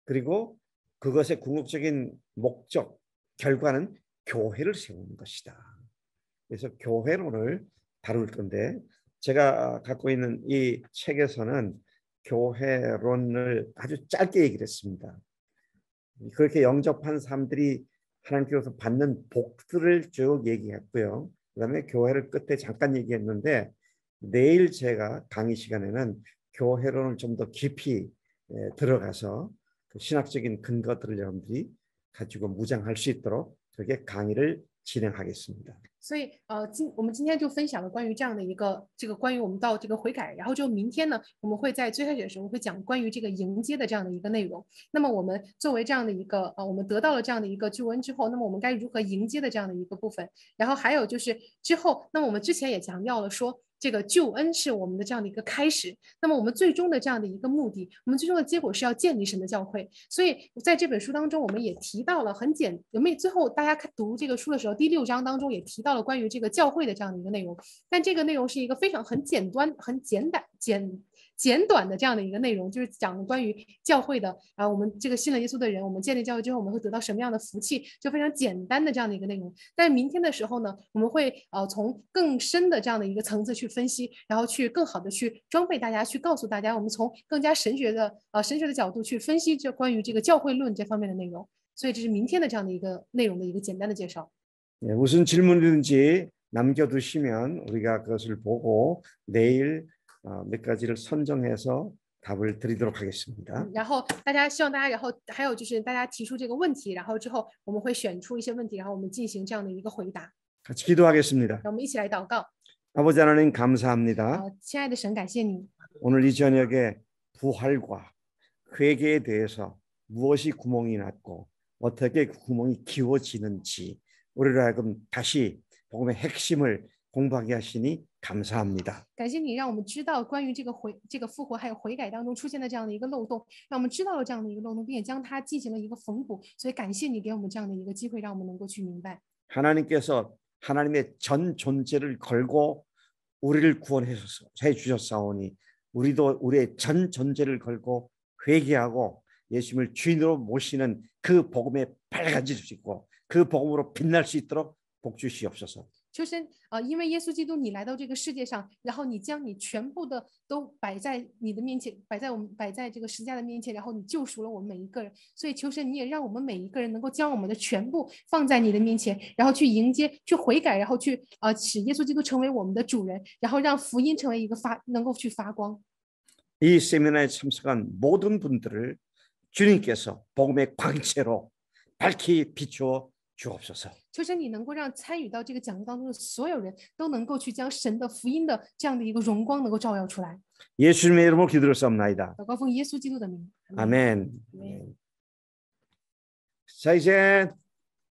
그리고 그것의 궁극적인 목적, 결과는 교회를 세우는 것이다. 그래서 교회론을 다룰 건데 제가 갖고 있는 이 책에서는 교회론을 아주 짧게 얘기를 했습니다. 그렇게 영접한 사람들이 하나님께서 받는 복들을 쭉 얘기했고요. 그다음에 교회를 끝에 잠깐 얘기했는데 내일 제가 강의 시간에는 교회론을 좀 더 깊이 들어가서 그 신학적인 근거들을 여러분들이 가지고 무장할 수 있도록 그렇게 강의를 진행하겠습니다. 所以我们今天就分享了关于这样的一个关于我们到这个悔改，然后就明天呢，我们会在最开始的时候会讲关于这个迎接的这样的一个内容。那么我们作为这样的一个我们得到了这样的一个救恩之后，那么我们该如何迎接的这样的一个部分？然后还有就是之后，那么我们之前也强调了说，这个救恩是我们的这样的一个开始。那么我们最终的这样的一个目的，我们最终的结果是要建立神的教会。所以在这本书当中，我们也提到了最后大家读这个书的时候，第6章当中也提到了关于这个教会的这样的一个内容。但这个内容是一个非常很简短的这样的一个内容，就是讲关于教会的我们这个信了耶稣的人，我们建立教会之后，我们会得到什么样的福气，就非常简单的这样的一个内容。但明天的时候呢，我们会从更深的这样的一个层次去分析，然后去更好的去装备大家，去告诉大家，我们从更加神学的角度去分析这关于这个教会论这方面的内容。所以这是明天的这样的一个内容的一个简单的介绍。 무슨 질문이든지 남겨두시면 우리가 그것을 보고 내일 몇 가지를 선정해서 답을 드리도록 하겠습니다. 然后大家希望大家，然后还有就是大家提出这个问题，然后之后我们会选出一些问题，然后我们进行这样的一个回答。 같이 기도하겠습니다. 让我们一起来祷告。 아버지 하나님 감사합니다. 亲爱的神，感谢你。 오늘 이 저녁에 부활과 회개에 대해서 무엇이 구멍이 났고 어떻게 그 구멍이 기워지는지 우리로 하여금 다시 복음의 핵심을 공부하게 하시니 감사합니다. 感谢你让我们知道关于这个复活还有悔改当中出现的这样的一个漏洞，让我们知道了这样的一个漏洞，并且将它进行了一个缝补。所以感谢你给我们这样的一个机会，让我们能够去明白。 하나님께서 하나님의 전 존재를 걸고 우리를 구원해 주셨사오니 우리도 우리의 전 존재를 걸고 회개하고 예수님을 주인으로 모시는 그 복음에 밝아질 수 있고 그 복음으로 빛날 수 있도록 복 주시옵소서. 求神因为耶稣基督你来到这个世界上，然后你将你全部的都摆在你的面前，摆在这个十字架的面前，然后你救赎了我们每一个人。所以求神你也让我们每一个人能够将我们的全部放在你的面前，然后去迎接、去悔改，然后去使耶稣基督成为我们的主人，然后让福音成为一个能够去发光。 이 세미나에 참석한 모든 분들을 주님께서 복음의 광채로 밝히 비추어 주옵소서. 求神你能够让参与到这个讲座当中的所有人都能够去将神的福音的这样的一个荣光能够照耀出来。 예수님의 이름으로 기도드렸사옵나이다. 祷告奉耶稣基督的名。 아멘. 아멘. 자 이제